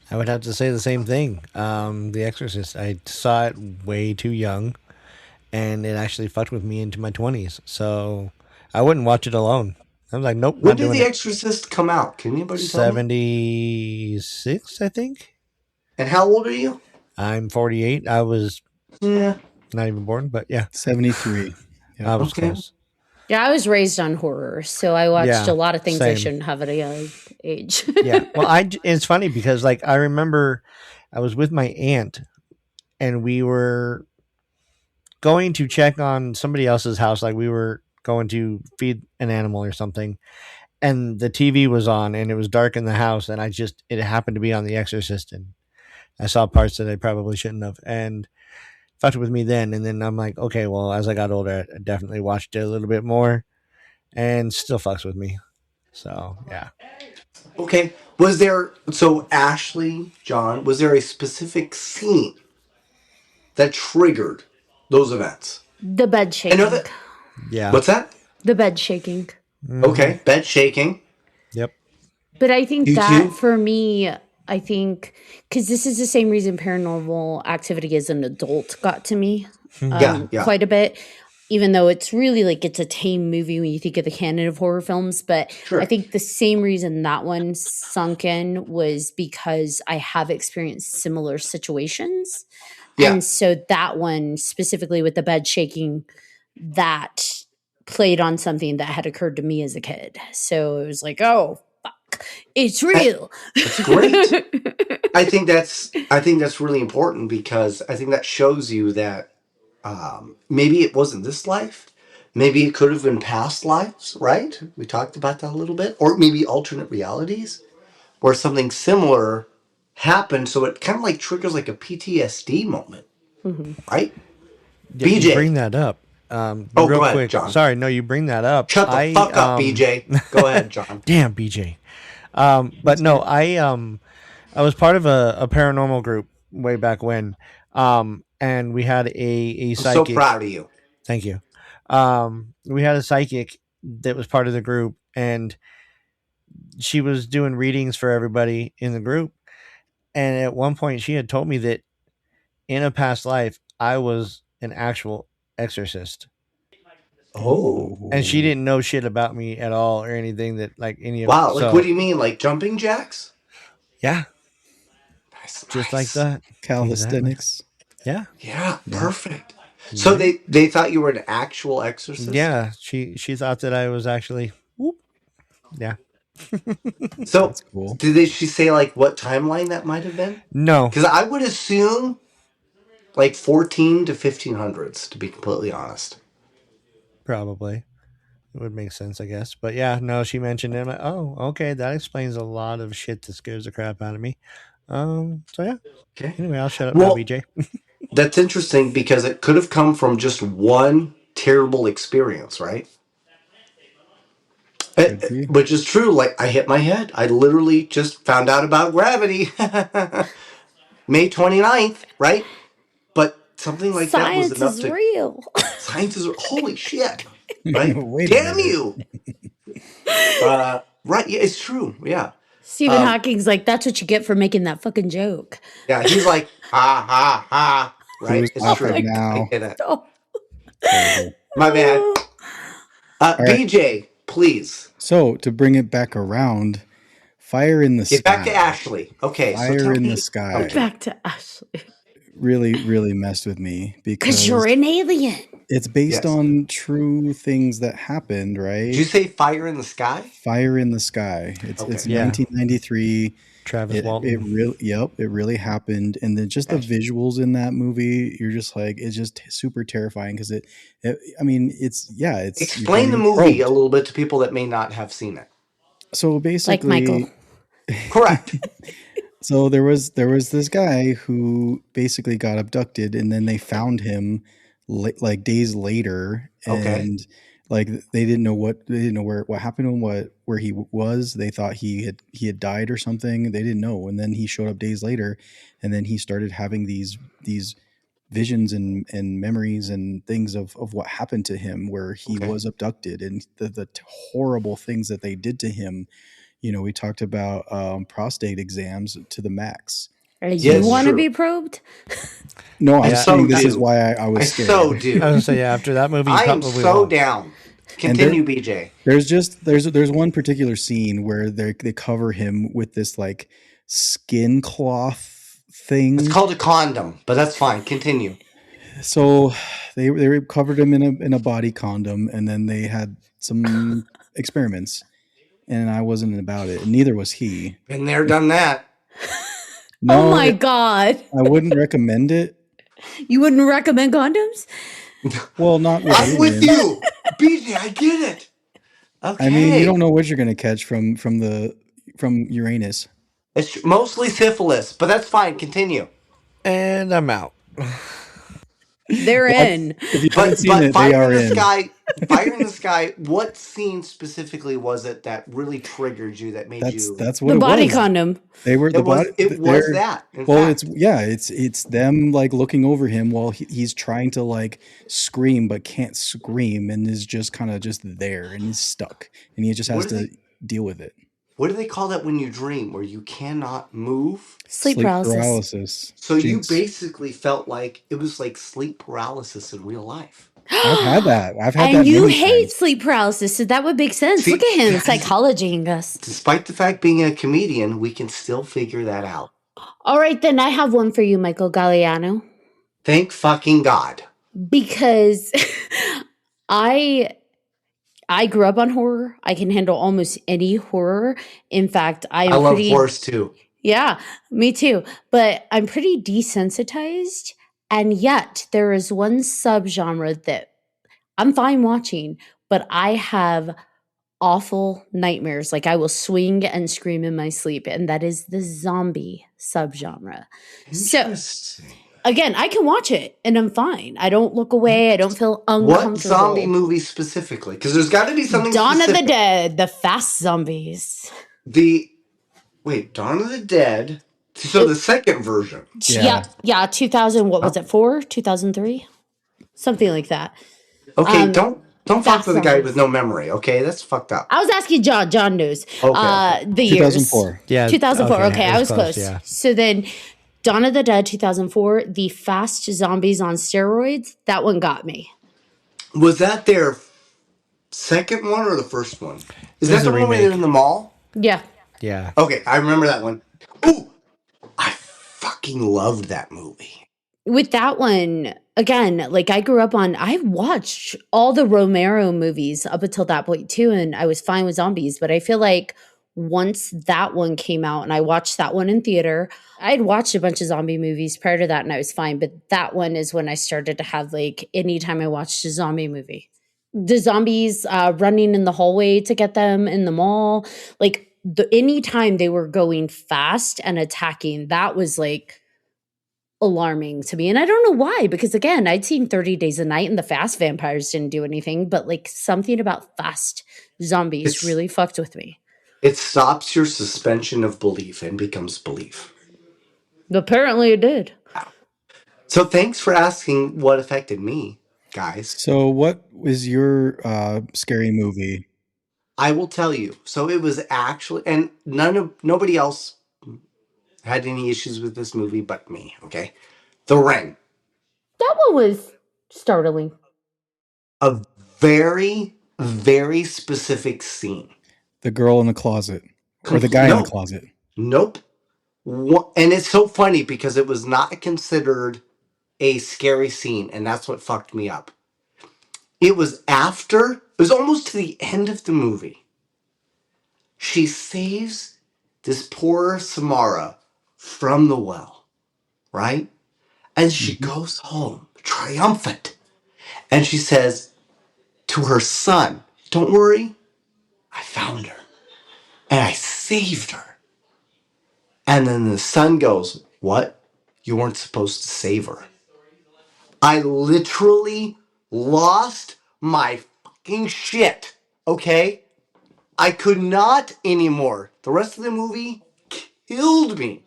I would have to say the same thing. The Exorcist. I saw it way too young, and it actually fucked with me into my 20s. So I wouldn't watch it alone. I was like, nope, When not did doing The it. Exorcist come out? Can anybody tell me? 76, I think. And how old are you? I'm 48. I was Yeah. not even born, but yeah, 73. I Yeah. was Okay. close. Yeah, I was raised on horror, so I watched Yeah, a lot of things I same. shouldn't have at a young age. Yeah. Well, it's funny because like I remember I was with my aunt and we were going to check on somebody else's house. Like we were going to feed an animal or something. And the TV was on and it was dark in the house. And it happened to be on The Exorcist. And I saw parts that I probably shouldn't have. And fucked with me then. And then I'm like, okay, well, as I got older, I definitely watched it a little bit more and still fucks with me. So, yeah. Okay. Ashley, John, was there a specific scene that triggered those events? The bed I know shaking. that. Yeah. What's that? The bed shaking. Okay, bed shaking. Yep. But I think You that too? for me, I think because this is the same reason Paranormal Activity as an adult got to me Yeah, yeah. quite a bit, even though it's really like it's a tame movie when you think of the canon of horror films. But I Sure. think the same reason that one sunk in was because I have experienced similar situations. Yeah. And so that one, specifically with the bed shaking, that played on something that had occurred to me as a kid. So it was like, oh, fuck, it's real. That's great. I think that's really important because I think that shows you that maybe it wasn't this life. Maybe it could have been past lives, right? We talked about that a little bit. Or maybe alternate realities where something similar happened. So it kind of like triggers like a PTSD moment, Mhm. right? Yeah, you BJ. bring that up. Oh, Real go ahead, quick. John. Sorry, no, you bring that up. Shut the fuck up, BJ. Go ahead, John. Damn, BJ. But That's no, good. I was part of a paranormal group way back when, and we had a I'm so psychic. proud of you. Thank you. We had a psychic that was part of the group, and she was doing readings for everybody in the group. And at one point, she had told me that in a past life, I was an actual exorcist, Oh. and she Oh, didn't know shit about me at all or anything that like any of. Wow. Like, what So do you mean? Like jumping jacks? yeah, Nice, just like nice. that. Exactly. calisthenics. Yeah. Yeah, Yeah. perfect. So Yep. they thought you were an actual exorcist? Yeah. She thought that I was actually. Whoop. Yeah. So That's cool. she say like what timeline that might have been? No, Because I would assume like 14 to 1500s, to be completely honest. probably. It would make sense, I guess. But yeah, no, she mentioned it. I'm like, oh, okay, that explains a lot of shit that scares the crap out of me. So yeah. Okay. Anyway, I'll shut up now, Well, BJ. that's interesting because it could have come from just one terrible experience, right? Could be. Which is true. Like, I hit my head. I literally just found out about gravity May 29th, right? But something like that was Science enough is to. real. Science is. Holy shit, right? Wait a Damn minute. you! Right. Yeah, it's true. Yeah. Stephen Hawking's like, that's what you get for making that fucking joke. Yeah. He's like, ha, ha, ha. Right? Who's It's Oh true. my laughing God. I now? get it. Oh. Terrible. My bad. All right. BJ, please. So to bring it back around, fire in the Get back sky. to Ashley. Okay, so Fire tell in the me. sky Okay. Back to Ashley. really, really messed with me Because you're because an alien. it's based Yes. on true things that happened, Did right? you say fire in the sky? Fire in the Sky. It's Okay. it's Yeah. 1993. Travis It Walton. really, yep, it really happened. And then just the Okay. visuals in that movie, you're just like, it's just super terrifying because I mean, it's you're Explain the getting movie a probed. little bit to people that may not have seen it. So Like Michael. basically, Correct. so there was this guy who basically got abducted, and then they found him like days later, Okay. and like they didn't know what happened to him, where he was. They thought he had died or something. They didn't know, and then he showed up days later, and then he started having these visions and memories and things of what happened to him, where he Okay. was abducted, and the horrible things that they did to him. We talked about prostate exams to the max. You Yeah, it's want to true. be probed? No, I I'm Yeah. saying so this is do. why I was I scared. so I was do. gonna say yeah, after that movie, you I am probably so won't. down. And there, Continue, BJ. there's one particular scene where they cover him with this like skin cloth It's thing. called a condom, but that's fine. Continue. So they covered him in a body condom, and then they had some experiments, and I wasn't about it, and neither was he. Been there, done that. No, Oh my God. I wouldn't recommend it. You wouldn't recommend condoms? Well, not with I'm with aliens. you, BJ. I get it. Okay. I mean, you don't know what you're going to catch from Uranus. It's mostly syphilis, but that's fine. Continue. And I'm out. They're in. If you haven't seen But it, they Fire in are the in. Sky, Fire in the Sky. What scene specifically was it that really triggered you? That made you? That's what The it body was. condom. They were the body. It was They're that. In well, fact, it's them like looking over him while he's trying to like scream but can't scream and is just kind of just there and he's stuck and he just has what do to they deal with it. what do they call that when you dream, where you cannot move? Sleep paralysis. So you Jinx. basically felt like it was like sleep paralysis in real life. I've had that. I've had And that you many hate times. sleep paralysis, so that would make sense. Look See, at him, guys, psychologying us. despite the fact being a comedian, we can still figure that out. All right, then I have one for you, Michael Gagliano, Thank fucking God. because I grew up on horror. I can handle almost any horror. In fact, I I am love pretty. horse too. Yeah, me too. But I'm pretty desensitized, and yet there is one subgenre that I'm fine watching, but I have awful nightmares. Like I will swing and scream in my sleep, and that is the zombie subgenre. So Interesting. again, I can watch it and I'm fine. I don't look away. I don't feel What zombie uncomfortable. movie specifically? Because there's got to be something Dawn of specific. the Dead, the fast zombies. Dawn of the Dead. So the second version. Yeah, 2000, what was it, 4? 2003? Something like that. Okay, don't fuck fast with a guy zombies. with no memory. Okay, that's fucked up. I was asking John. John knows. Okay. The years. 2004. Yeah, 2004. Okay, it I was close. Yeah. So then, Dawn of the Dead, 2004. The fast zombies on steroids. That one got me. Was that their second one or the first one? Is It was that the a one where they're remake. in the mall? Yeah. Yeah. Okay, I remember that one. Ooh, I fucking loved that movie. With that one, again, like I watched all the Romero movies up until that point too, and I was fine with zombies. But I feel like once that one came out and I watched that one in theater, I had watched a bunch of zombie movies prior to that and I was fine. But that one is when I started to have like anytime I watched a zombie movie, the zombies running in the hallway to get them in the mall, like anytime they were going fast and attacking, that was like alarming to me. And I don't know why, because again, I'd seen 30 Days a Night and the fast vampires didn't do anything, but like something about fast zombies It's really fucked with me. it stops your suspension of belief and becomes belief. Apparently it did. So thanks for asking what affected me, guys. So what was your scary movie? I will tell you. So it was actually, and nobody else had any issues with this movie but me. Okay, The Ring. That one was startling. A very, very specific scene. The girl in the closet or the guy in the No, closet? nope. And it's so funny because it was not considered a scary scene, and that's what fucked me up. It was almost to the end of the movie. She saves this poor Samara from the well, right? And she Mhm. goes home triumphant. And she says to her son, "Don't worry, I found her. And I saved her." And then the son goes, "What? You weren't supposed to save her." I literally lost my fucking shit. Okay? I could not anymore. The rest of the movie killed me.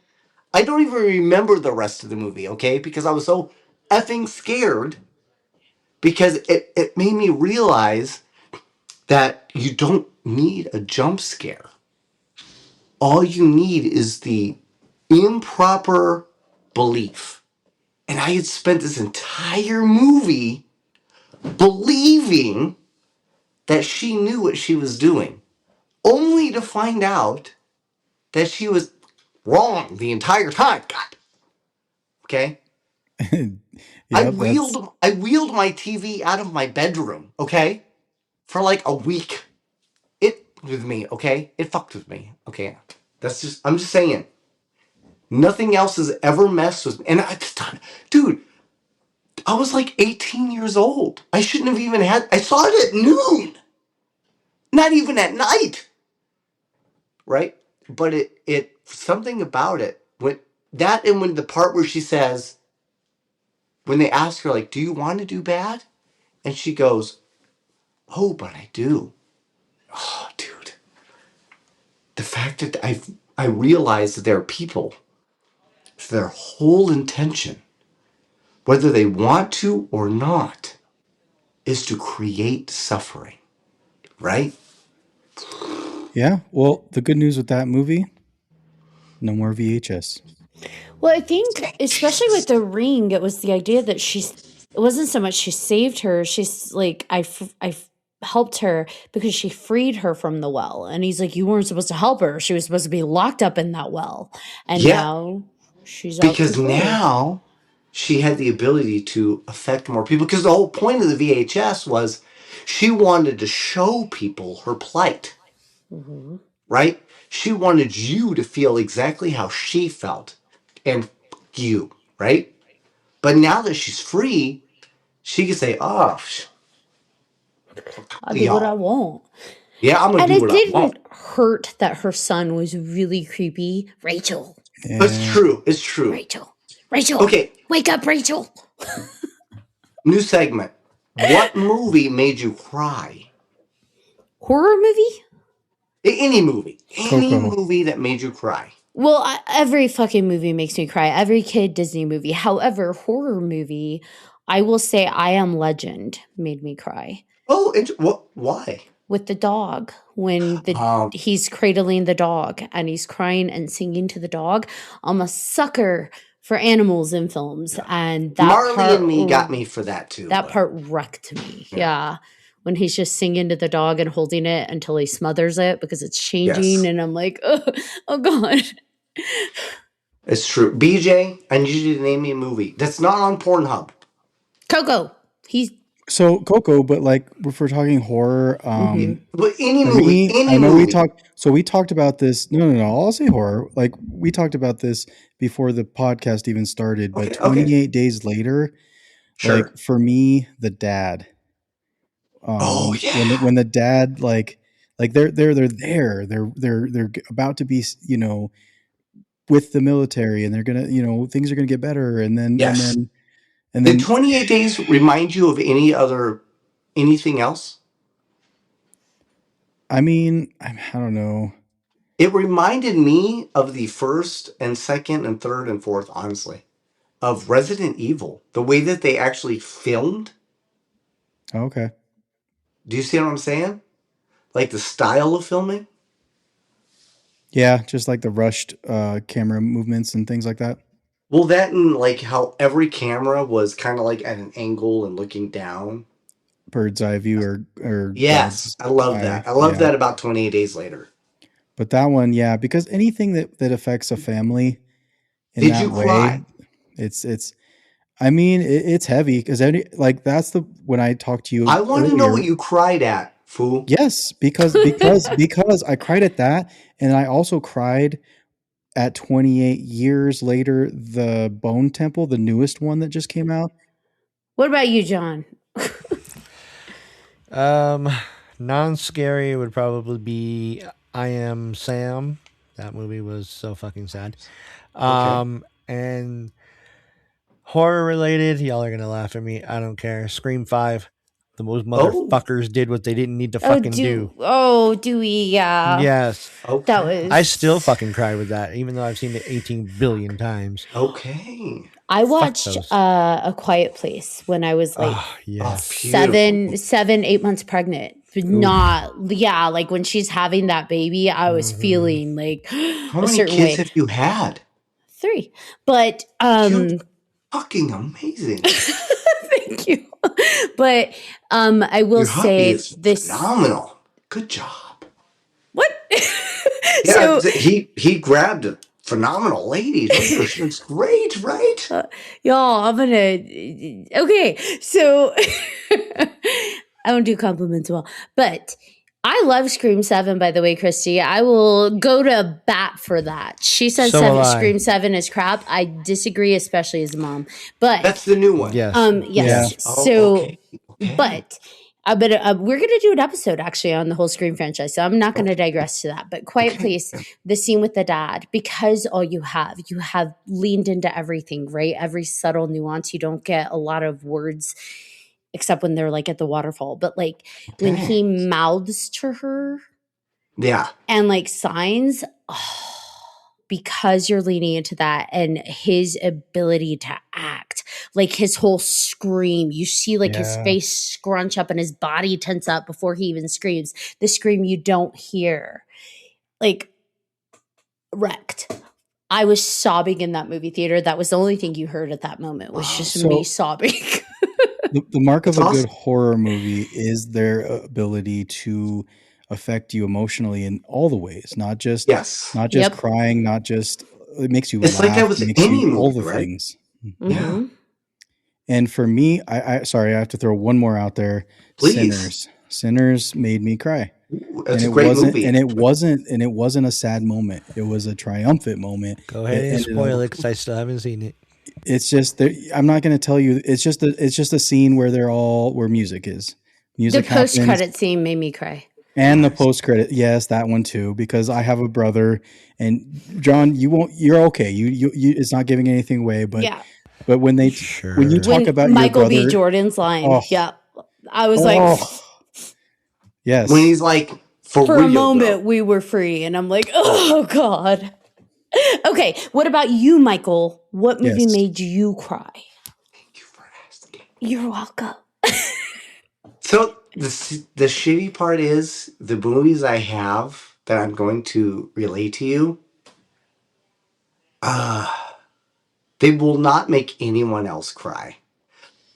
I don't even remember the rest of the movie, okay? Because I was so effing scared. Because it made me realize that you don't need a jump scare. All you need is the improper belief. And I had spent this entire movie believing that she knew what she was doing, only to find out that she was wrong the entire time. God. Okay? I Yep, that's wheeled my TV out of my bedroom, okay? For like a week. It with me, okay? It fucked with me. Okay. I'm just saying. Nothing else has ever messed with me. And dude, I was like 18 years old. I shouldn't have even I saw it at noon. Not even at night. Right? But something about it, when the part where she says, when they ask her, like, do you want to do bad? And she goes, oh, but I do. Oh, dude. The fact that I realize that there are people, their whole intention, whether they want to or not, is to create suffering, right? Yeah. Well, the good news with that movie, no more VHS. Well, I think especially with the ring, it was the idea that it wasn't so much she saved her. She's like, helped her because she freed her from the well. And he's like, you weren't supposed to help her. She was supposed to be locked up in that well. And Yeah, now she's out because for good. now she had the ability to affect more people. Because the whole point of the VHS was she wanted to show people her plight, Mm-hmm. right? She wanted you to feel exactly how she felt and you, right? But now that she's free, she can say, oh, I'll do what I y'all. want. Yeah, I'm going And to do it what I want. didn't hurt that her son was really creepy. Rachel, It's Yeah. true. It's true. Rachel, Okay, wake up, Rachel. new segment. What movie made you cry? Horror movie? Any movie. Any Coco. movie that made you cry. Well, every fucking movie makes me cry. Every kid Disney movie. However, horror movie, I will say I Am Legend made me cry. Oh, why? With the dog, when he's cradling the dog and he's crying and singing to the dog. I'm a sucker for animals in films, and that Marley part and Me got me for that too. that but- part wrecked me. Yeah. Yeah. When he's just singing to the dog and holding it until he smothers it because it's changing, Yes. and I'm like, oh God. It's true. BJ, I need you to name me a movie that's not on Pornhub. Coco. So Coco, but like if we're talking horror, But any for movie, me, any I know movie. we talked about this. No. I'll say horror. Like we talked about this before the podcast even started. But Okay, 28 days later, Sure. like for me, the dad. Oh, yeah. When the dad like they're there, they're about to be, you know, with the military, and they're gonna, you know, things are gonna get better, and then Yes. and Did then 28 Days remind you of anything else? I mean, I don't know. It reminded me of the first and second and third and fourth, honestly, of Resident Evil. The way that they actually filmed. Okay. Do you see what I'm saying? Like the style of filming? Yeah, just like the rushed camera movements and things like that. Well, that and like how every camera was kind of like at an angle and looking down. Bird's eye view or Yes, dog's I love eye. that. I love Yeah. that about 28 Days Later. But that one, yeah, because anything that affects a family in Did that you way, cry? it's I mean, it's heavy because that's when I talked to you I want to earlier. know what you cried at, fool. Yes, because I cried at that, and I also cried at 28 years later, the Bone Temple, the newest one that just came out. What about you, John? Non-scary would probably be I Am Sam. That movie was so fucking sad. And horror related, y'all are gonna laugh at me. I don't care. Scream 5. Those motherfuckers did what they didn't need to fucking do. Oh, Dewey, yeah. Yes. Okay. That was. I still fucking cry with that, even though I've seen it 18 billion times. Okay. I watched those. A Quiet Place when I was like Oh, yeah. Beautiful. 8 months pregnant. Like when she's having that baby, I was feeling like How a many certain kids way. have you had? 3. But You're fucking amazing. thank you. But I will Your hubby say is this. phenomenal. Good job. What? Yeah, So he grabbed a phenomenal lady. She looks great, right? y'all, I'm gonna. Okay, so I don't do compliments well, but I love Scream 7. By the way, Christy, I will go to bat for that. She says So will I. Scream 7 is crap. I disagree, especially as a mom. But That's the new one. Yes. yes. Yeah. So, Okay. but But we're going to do an episode actually on the whole Scream franchise, so I'm not going to digress to that. But Quiet Place, the scene with the dad, because all you have leaned into everything, right? Every subtle nuance. You don't get a lot of words except when they're like at the waterfall. But like when he mouths to her, Yeah, and like signs, because you're leaning into that and his ability to act, like his whole scream, you see like his face scrunch up and his body tense up before he even screams. The scream you don't hear, like wrecked. I was sobbing in that movie theater. That was the only thing you heard at that moment was just me sobbing. The mark of That's a good awesome. horror movie is their ability to affect you emotionally in all the ways, not just Yes. Yep. crying, not just it makes you It's like laugh, that it with makes any you all movie, the right? things. Yeah. Mhm. And for me, I sorry, I have to throw one more out there. Please. Sinners made me cry. Ooh, that's And a it great wasn't movie. and it wasn't a sad moment. It was a triumphant moment. Go ahead It and ended spoil up it because I still haven't seen it. it's just I'm not going to tell you. It's just a scene where where music is. The Music post happens. credit scene made me cry. And the post credit, yes, that one too, because I have a brother, and John, you're okay. You it's not giving anything away, but Yeah. but when you Sure. talk When about Michael your brother, B. Jordan's line, oh, yep. I was like, yes, When he's like, for for a real, moment, though. we were free. And I'm like, oh, God. Okay. What about you, Michael? What movie yes. made you cry? Thank you for asking. You're welcome. So the shitty part is the movies I have that I'm going to relate to you, they will not make anyone else cry.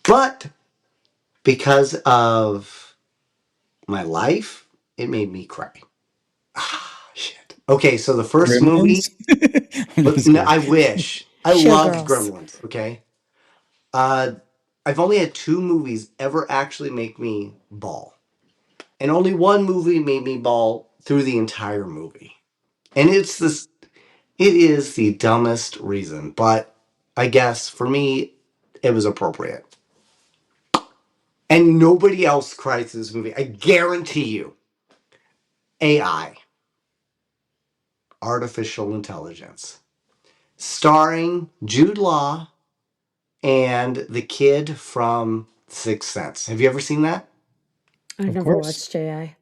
But because of my life, it made me cry. Shit. Okay, so the first movie, Gremlins. I'm just no, kidding. I wish. I loved Showgirls. Gremlins, okay? Uh, I've only had 2 movies ever actually make me bawl. And only one movie made me bawl through the entire movie. And it is the dumbest reason, but I guess for me, it was appropriate. And nobody else cries in this movie. I guarantee you. AI, Artificial Intelligence, starring Jude Law and the kid from Sixth Sense. Have you ever seen that? I Of never course, watched AI.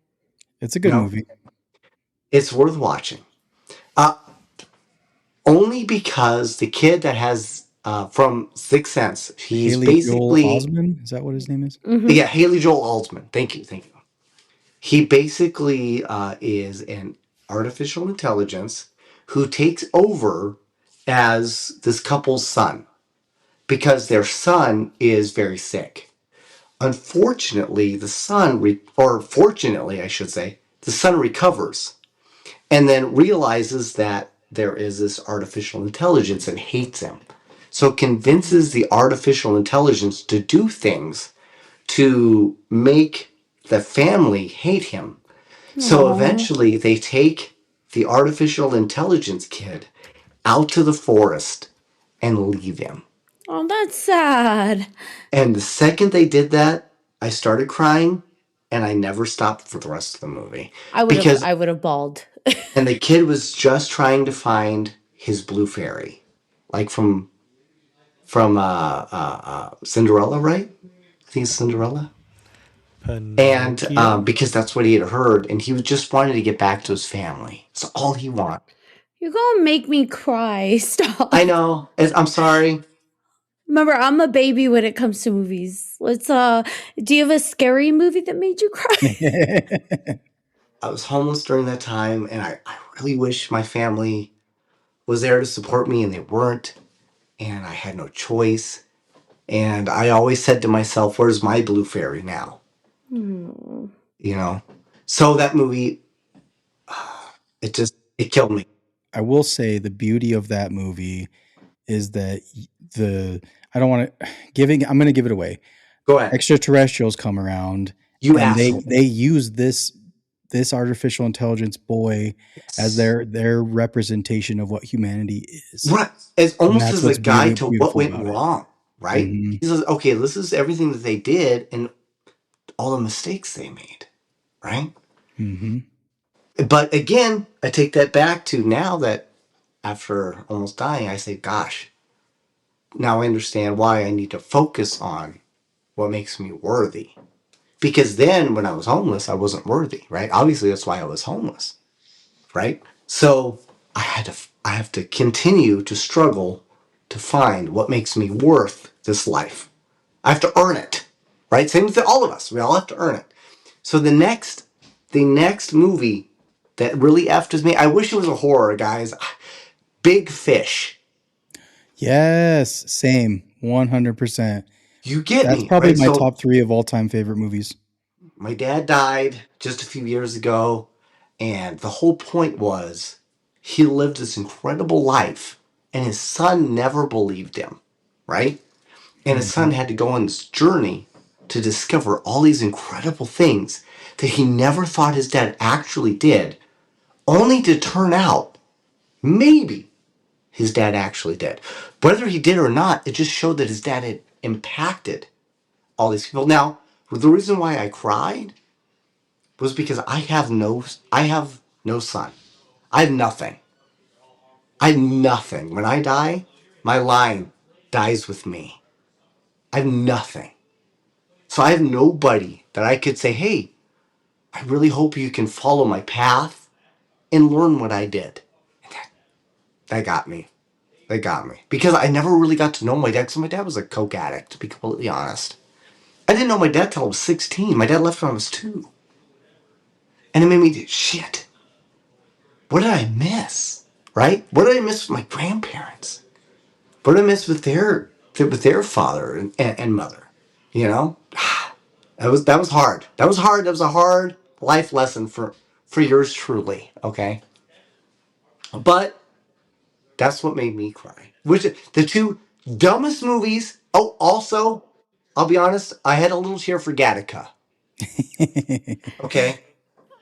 it's a good No. movie. It's worth watching. Only because the kid that has from Sixth Sense, he's Haley Joel basically Osment, is that what his name is? Mhm. yeah, Haley Joel Osment. Thank you. He basically is an artificial intelligence who takes over as this couple's son because their son is very sick. Unfortunately, or fortunately, I should say, the son recovers and then realizes that there is this artificial intelligence and hates him. So convinces the artificial intelligence to do things to make the family hate him. So Aw. eventually they take the artificial intelligence kid out to the forest and leave him. Oh, that's sad. And the second they did that, I started crying and I never stopped for the rest of the movie. I Because would have bawled. and the kid was just trying to find his blue fairy. Like from Cinderella, right? I think it's Cinderella. And Pinocchio? because that's what he had heard, and he was just wanted to get back to his family. That's all he wanted. You're gonna make me cry. Stop. I know. I'm sorry. Remember, I'm a baby when it comes to movies. Let's do you have a scary movie that made you cry? I was homeless during that time, and I really wish my family was there to support me, and they weren't. And I had no choice. And I always said to myself, where's my blue fairy now? Hmm. You know? So that movie, it killed me. I will say the beauty of that movie is that I don't want to I'm going to give it away. Go ahead. Extraterrestrials come around You and asshole. they use this artificial intelligence boy as their representation of what humanity is. Right. It's almost that's as a what's guide to what beautiful went about it. wrong, right? Mhm. He says, okay, this is everything that they did, and all the mistakes they made, right? Mm-hmm. But again, I take that back to now that after almost dying, I say, gosh, now I understand why I need to focus on what makes me worthy. Because then when I was homeless, I wasn't worthy, right? Obviously, that's why I was homeless, right? So I have to continue to struggle to find what makes me worth this life. I have to earn it, right? Same with all of us. We all have to earn it. So the next movie that really afters me, I wish it was a horror, guys. Big Fish. Yes, same, 100%. You get That's me, probably right? my So top 3 of all time favorite movies. my dad died just a few years ago, and the whole point was he lived this incredible life, and his son never believed him, right? And his Mm-hmm. son had to go on this journey to discover all these incredible things that he never thought his dad actually did, only to turn out maybe his dad actually did. Whether he did or not, it just showed that his dad had impacted all these people. Now, the reason why I cried was because I have no son. I have nothing. I have nothing. When I die, my line dies with me. I have nothing. So I have nobody that I could say, hey, I really hope you can follow my path and learn what I did. That got me. They got me. Because I never really got to know my dad, because my dad was a coke addict, to be completely honest. I didn't know my dad till I was 16. My dad left when I was 2. And it made me do, shit, what did I miss? Right? What did I miss with my grandparents? What did I miss with their father and mother? You know? That was hard. That was hard. That was a hard life lesson for yours truly. Okay? But that's what made me cry. Which the two dumbest movies. Oh, also, I'll be honest, I had a little tear for Gattaca. Okay?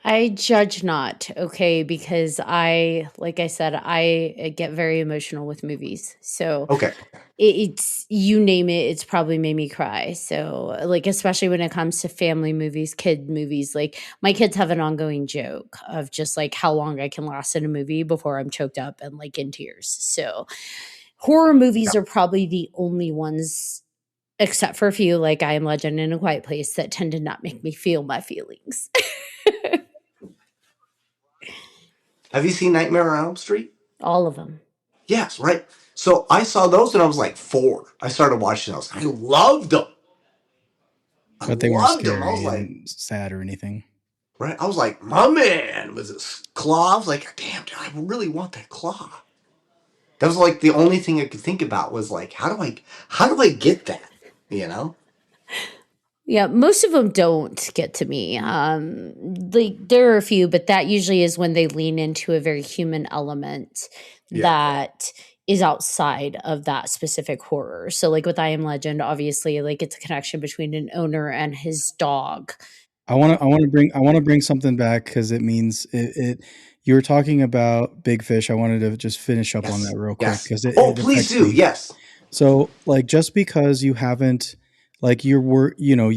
I judge not, okay, because like I said, I get very emotional with movies. So Okay. it's you name it, it's probably made me cry. So like especially when it comes to family movies, kid movies, like my kids have an ongoing joke of just like how long I can last in a movie before I'm choked up and like in tears. So horror Yeah. movies are probably the only ones, except for a few like I Am Legend and A Quiet Place, that tend to not make me feel my feelings. Have you seen Nightmare on Elm Street? All of them. Yes, right. So I saw those when I was like 4. I started watching those. I loved them. I But they weren't loved them. I was scary like, and sad or anything. right? I was like, my man was this claw. I was like, damn, dude, I really want that claw. That was like the only thing I could think about was like, how do I get that? You know? Yeah, most of them don't get to me. Like there are a few, but that usually is when they lean into a very human element Yeah. that is outside of that specific horror. So like with I Am Legend, obviously like it's a connection between an owner and his dog. I want to bring something back because it means it. You were talking about Big Fish. I wanted to just finish up on that Yes. real quick Yes. because Oh, it please affects do. me. Yes. So, like, just because you haven't, like, you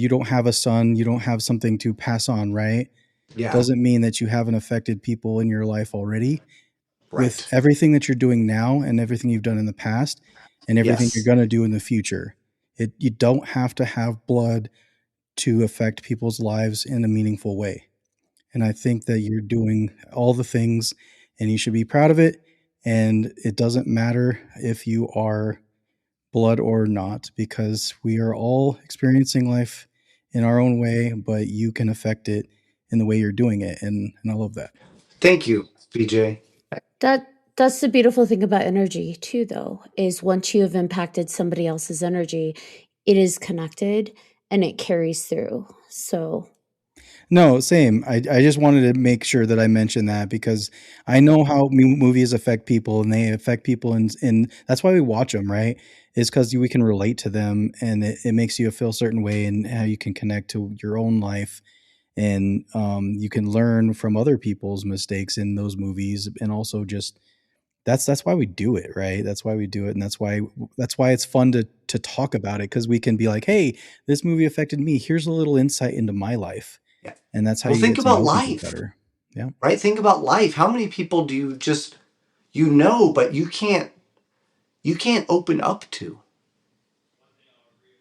don't have a son, you don't have something to pass on, right? Yeah. Doesn't mean that you haven't affected people in your life already. With Right. everything that you're doing now and everything you've done in the past and everything you're Yes. going to do in the future, you don't have to have blood to affect people's lives in a meaningful way. And I think that you're doing all the things and you should be proud of it. And it doesn't matter if you are blood or not, because we are all experiencing life in our own way, but you can affect it in the way you're doing it. And I love that. Thank you, BJ. That's the beautiful thing about energy too, though, is once you have impacted somebody else's energy, it is connected and it carries through. So No, same. I just wanted to make sure that I mentioned that because I know how movies affect people and they affect people in that's why we watch them, right? Is because we can relate to them and it makes you feel a certain way and how you can connect to your own life and you can learn from other people's mistakes in those movies and also just that's why we do it, right? That's why we do it, and that's why it's fun to talk about it, because we can be like, hey, this movie affected me. Here's a little insight into my life, Yeah. and that's how Well, you think get to about know people life, better. Yeah, right? Think about life. How many people do you just but you can't open up to,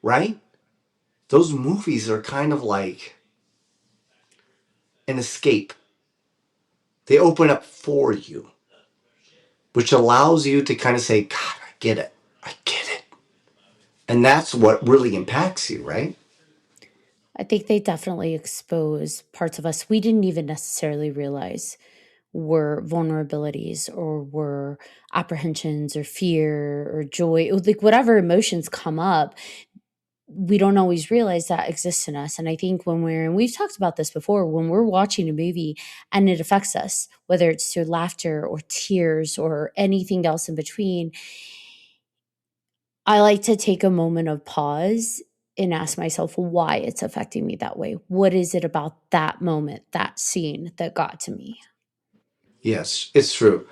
right? Those movies are kind of like an escape. They open up for you, which allows you to kind of say, God, I get it. I get it. And that's what really impacts you, right? I think they definitely expose parts of us we didn't even necessarily realize were vulnerabilities or were apprehensions or fear or joy, like whatever emotions come up, we don't always realize that exists in us. And I think and we've talked about this before, when we're watching a movie and it affects us, whether it's through laughter or tears or anything else in between, I like to take a moment of pause and ask myself why it's affecting me that way. What is it about that moment, that scene that got to me? Yes, it's true.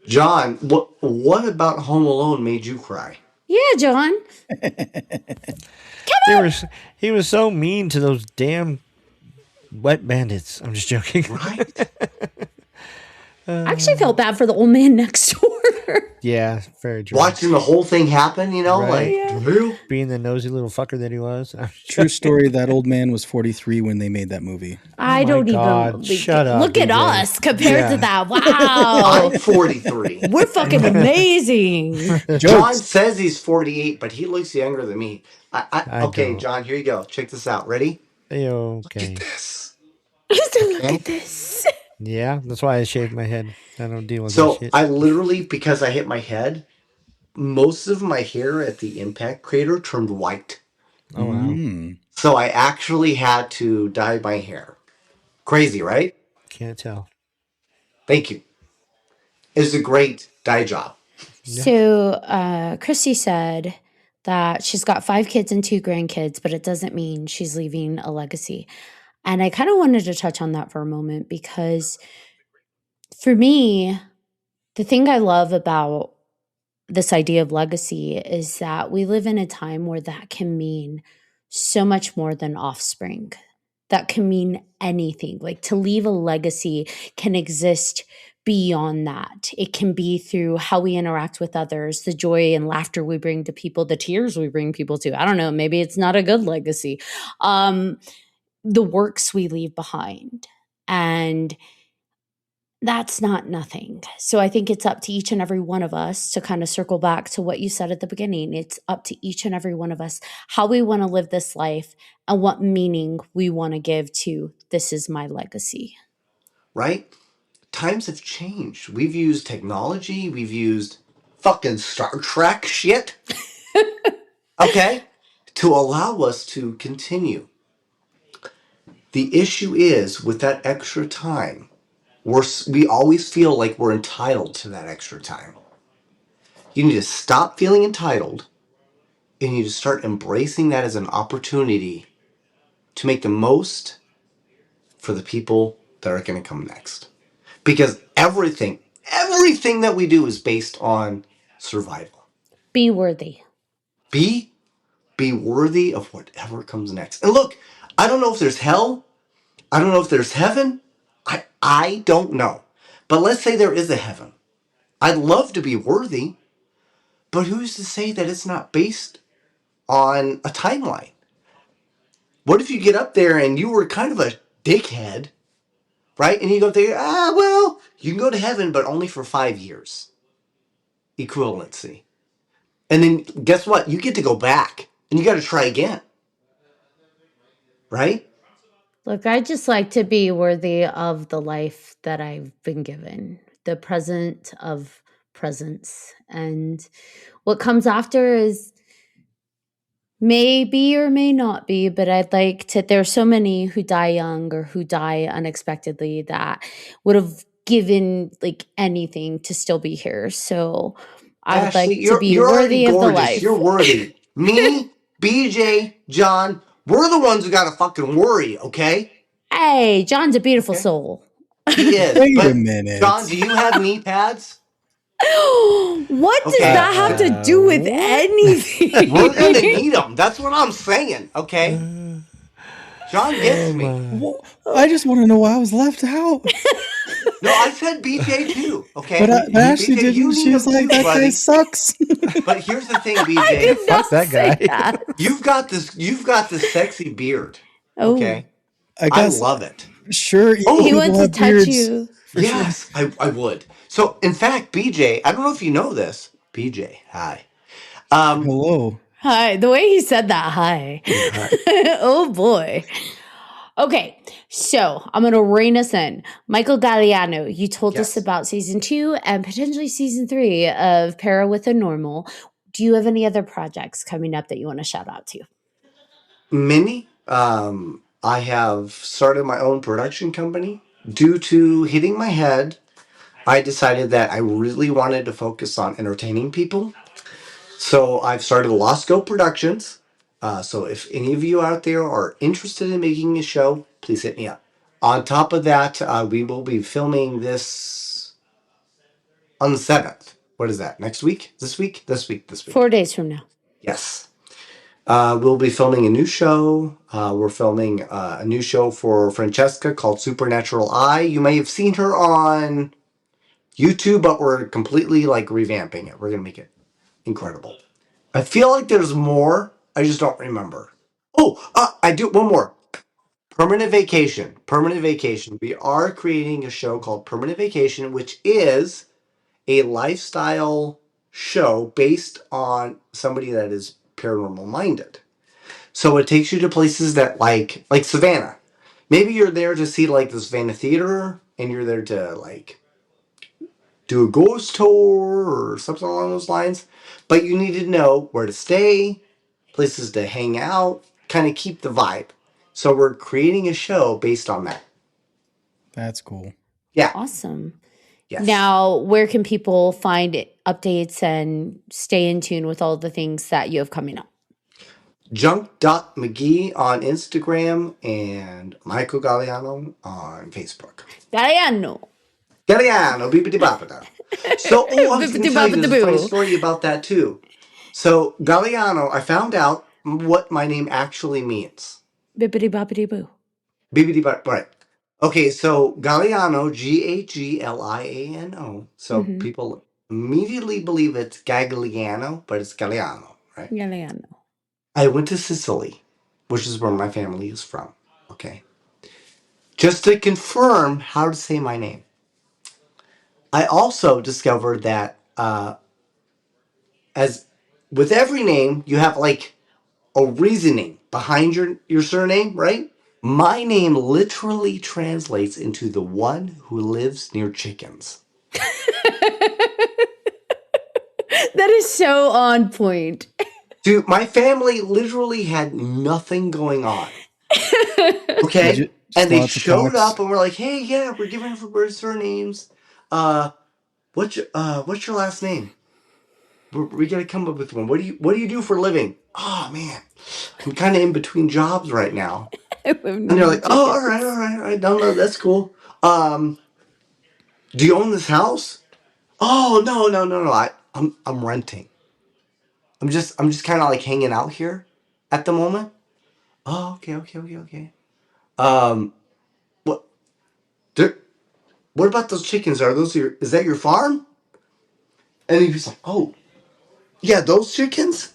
John, what about Home Alone made you cry? Yeah, John. He was so mean to those damn wet bandits. I'm just joking. Right? I actually felt bad for the old man next door. Yeah, very true. Watching the whole thing happen, Right. like, real? Being the nosy little fucker that he was. true story. That old man was 43 when they made that movie. I my don't God, even shut up, look at BJ. us compared to Yeah. that. Wow. I'm 43. We're fucking amazing. John says he's 48, but he looks younger than me. I Okay, don't. John, here you go. Check this out. Ready? Okay. This. Look Okay. at this. Yeah, that's why I shaved my head. I don't deal with that So shit. I literally, because I hit my head, most of my hair at the impact crater turned white. Oh, wow. So I actually had to dye my hair. Crazy, right? Can't tell. Thank you. It's a great dye job. So Christy said that she's got 5 kids and 2 grandkids, but it doesn't mean she's leaving a legacy. And I kind of wanted to touch on that for a moment, because for me, the thing I love about this idea of legacy is that we live in a time where that can mean so much more than offspring. That can mean anything. Like, to leave a legacy can exist beyond that. It can be through how we interact with others, the joy and laughter we bring to people, the tears we bring people to. I don't know, maybe it's not a good legacy. The works we leave behind. And that's not nothing. So I think it's up to each and every one of us to kind of circle back to what you said at the beginning. It's up to each and every one of us how we want to live this life and what meaning we want to give to this is my legacy. Right? Times have changed. We've used technology. We've used fucking Star Trek shit. Okay? To allow us to continue. The issue is, with that extra time, we always feel like we're entitled to that extra time. You need to stop feeling entitled, and you need to start embracing that as an opportunity to make the most for the people that are going to come next. Because everything that we do is based on survival. Be worthy. Be worthy of whatever comes next. And look, I don't know if there's hell. I don't know if there's heaven. I don't know. But let's say there is a heaven. I'd love to be worthy, but who's to say that it's not based on a timeline? What if you get up there and you were kind of a dickhead, right? And you go up there, well, you can go to heaven, but only for 5 years. Equivalency. And then guess what? You get to go back and you got to try again. Right? Look, I just like to be worthy of the life that I've been given, the present of presence. And what comes after is may be or may not be, but I'd like to. There's so many who die young or who die unexpectedly that would have given like anything to still be here. So I would Ashley, like to be you're already worthy of the gorgeous. life. You're worthy. Me, BJ, John, we're the ones who got to fucking worry, okay? Hey, John's a beautiful soul. He is. Wait but a minute. John, do you have knee pads? What does Okay. that have to do with What? anything? We're gonna need them. That's what I'm saying. Okay. John gets Oh me. my. Well, I just want to know why I was left out. No, I said BJ too. Okay. But Ashley BJ, you didn't. need She was them like, too, "That guy buddy. sucks." But here's the thing, I BJ. did not Fuck that say guy. that. You've got this sexy beard. Oh, Okay. I I guess love it. sure, emo he Oh, people wants to have touch beards you. for sure. yes, I would. So in fact, BJ, I don't know if you know this. BJ, hi. Hello. Hi. The way he said that, hi. Yeah, hi. Oh boy. Okay, so I'm going to rein us in. Michael Gagliano, you told us Yes. about season 2 and potentially season 3 of Para with a Normal. Do you have any other projects coming up that you want to shout out to? Many. I have started my own production company. Due to hitting my head, I decided that I really wanted to focus on entertaining people. So I've started Lost Scope Productions. So if any of you out there are interested in making a show, please hit me up. On top of that, we will be filming this on the 7th. What is that? Next week? This week? This 4 week. days from now. Yes. We'll be filming a new show. We're filming a new show for Francesca called Supernatural Eye. You may have seen her on YouTube, but we're completely like revamping it. We're going to make it incredible. I feel like there's more. I just don't remember. Oh, I do one more. Permanent Vacation. Permanent Vacation. We are creating a show called Permanent Vacation, which is a lifestyle show based on somebody that is paranormal minded. So it takes you to places that like Savannah. Maybe you're there to see like the Savannah Theater and you're there to like do a ghost tour or something along those lines. But you need to know where to stay, places to hang out, kind of keep the vibe. So we're creating a show based on that. That's cool. Yeah. Awesome. Yes. Now, where can people find updates and stay in tune with all the things that you have coming up? Junk.mcgee on Instagram and Michael Gagliano on Facebook. Gagliano. Gagliano, beepity boppada. So, I was going to tell you there's a funny story about that too. So, Gagliano, I found out what my name actually means. Bippity boppity boo. Beepity bop, right. Okay, so Gagliano, Gagliano. So Mm-hmm. people immediately believe it's Gagliano, but it's Gagliano, right? Gagliano. I went to Sicily, which is where my family is from. Okay. Just to confirm how to say my name. I also discovered that as with every name, you have like a reasoning behind your surname, right? My name literally translates into the one who lives near chickens. That is so on point. Dude, my family literally had nothing going on. Okay? Just And they lots of showed talks. up and were like, hey, yeah, we're giving for birth surnames. What's your last name? We gotta come up with one. What do you do for a living? Oh man, I'm kind of in between jobs right now. And they're like, oh, all right, no, that's cool. Do you own this house? Oh no. I'm renting. I'm just kind of like hanging out here at the moment. Oh, okay. Um, what? What about those chickens? Is that your farm? And he was like, oh, yeah, those chickens?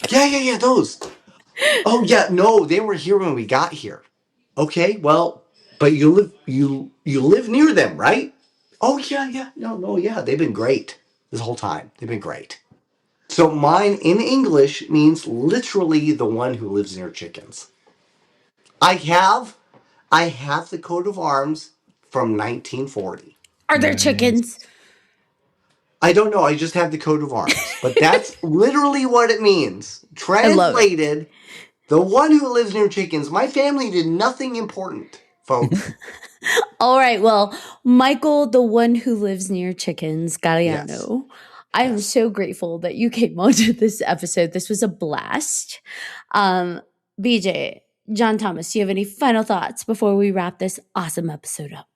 Yeah, those. Oh yeah, no, they were here when we got here. Okay, well, but you live near them, right? Oh yeah. No, yeah, they've been great this whole time. They've been great. So mine in English means literally the one who lives near chickens. I have the coat of arms from 1940. Are there Nice. chickens? I don't know. I just have the coat of arms, but that's literally what it means. I love it. Translated, the one who lives near chickens. My family did nothing important, folks. All right. Well, Michael, the one who lives near chickens, Gagliano. I am Yes. so grateful that you came onto this episode. This was a blast. BJ, John Thomas, do you have any final thoughts before we wrap this awesome episode up?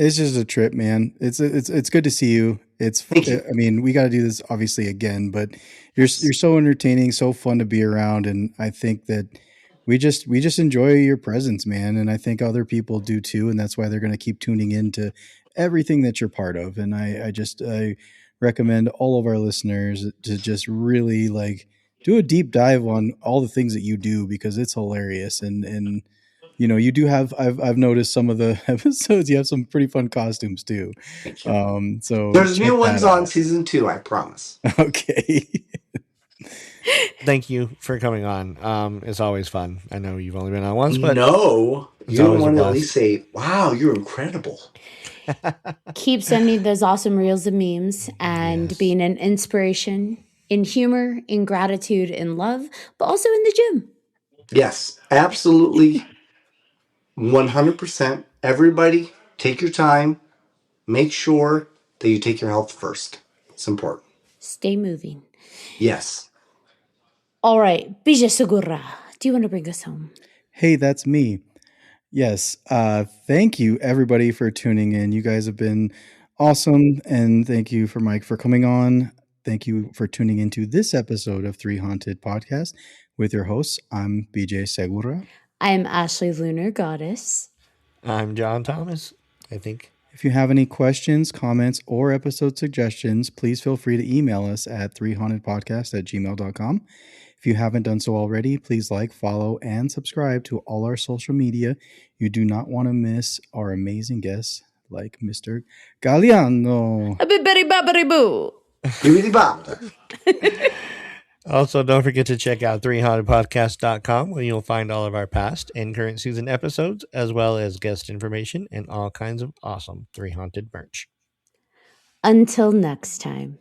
It's just a trip, man. It's good to see you. Thank you. I mean, we got to do this obviously again, but you're so entertaining, so fun to be around, and I think that we just enjoy your presence, man, and I think other people do too, and that's why they're going to keep tuning in to everything that you're part of. And I recommend all of our listeners to just really like do a deep dive on all the things that you do because it's hilarious and you do have I've noticed some of the episodes you have some pretty fun costumes too. Thank you. So There's check new that ones on out. season 2, I promise. Okay. Thank you for coming on. It's always fun. I know you've only been on once, but No, it's you don't always a want to at blast. least say, wow, you're incredible. Keep sending those awesome reels and memes and Yes. being an inspiration in humor, in gratitude, in love, but also in the gym. Yes, absolutely. 100%. Everybody, take your time. Make sure that you take your health first. It's important. Stay moving. Yes. All right, Bija Segura, do you want to bring us home? Hey, that's me. Yes. Thank you everybody for tuning in. You guys have been awesome. And thank you for Mike for coming on. Thank you for tuning into this episode of 3Haunted Podcast with your hosts. I'm BJ Segura. I am Ashley Lunar Goddess. I'm John Thomas, I think. If you have any questions, comments, or episode suggestions, please feel free to email us at 3hauntedpodcast@gmail.com. If you haven't done so already, please like, follow, and subscribe to all our social media. You do not want to miss our amazing guests like Mr. Gagliano. A bibbidi bobbidi boo. Bibbidi bobbidi. Also, don't forget to check out 3hauntedpodcast.com where you'll find all of our past and current season episodes, as well as guest information and all kinds of awesome 3 Haunted merch. Until next time.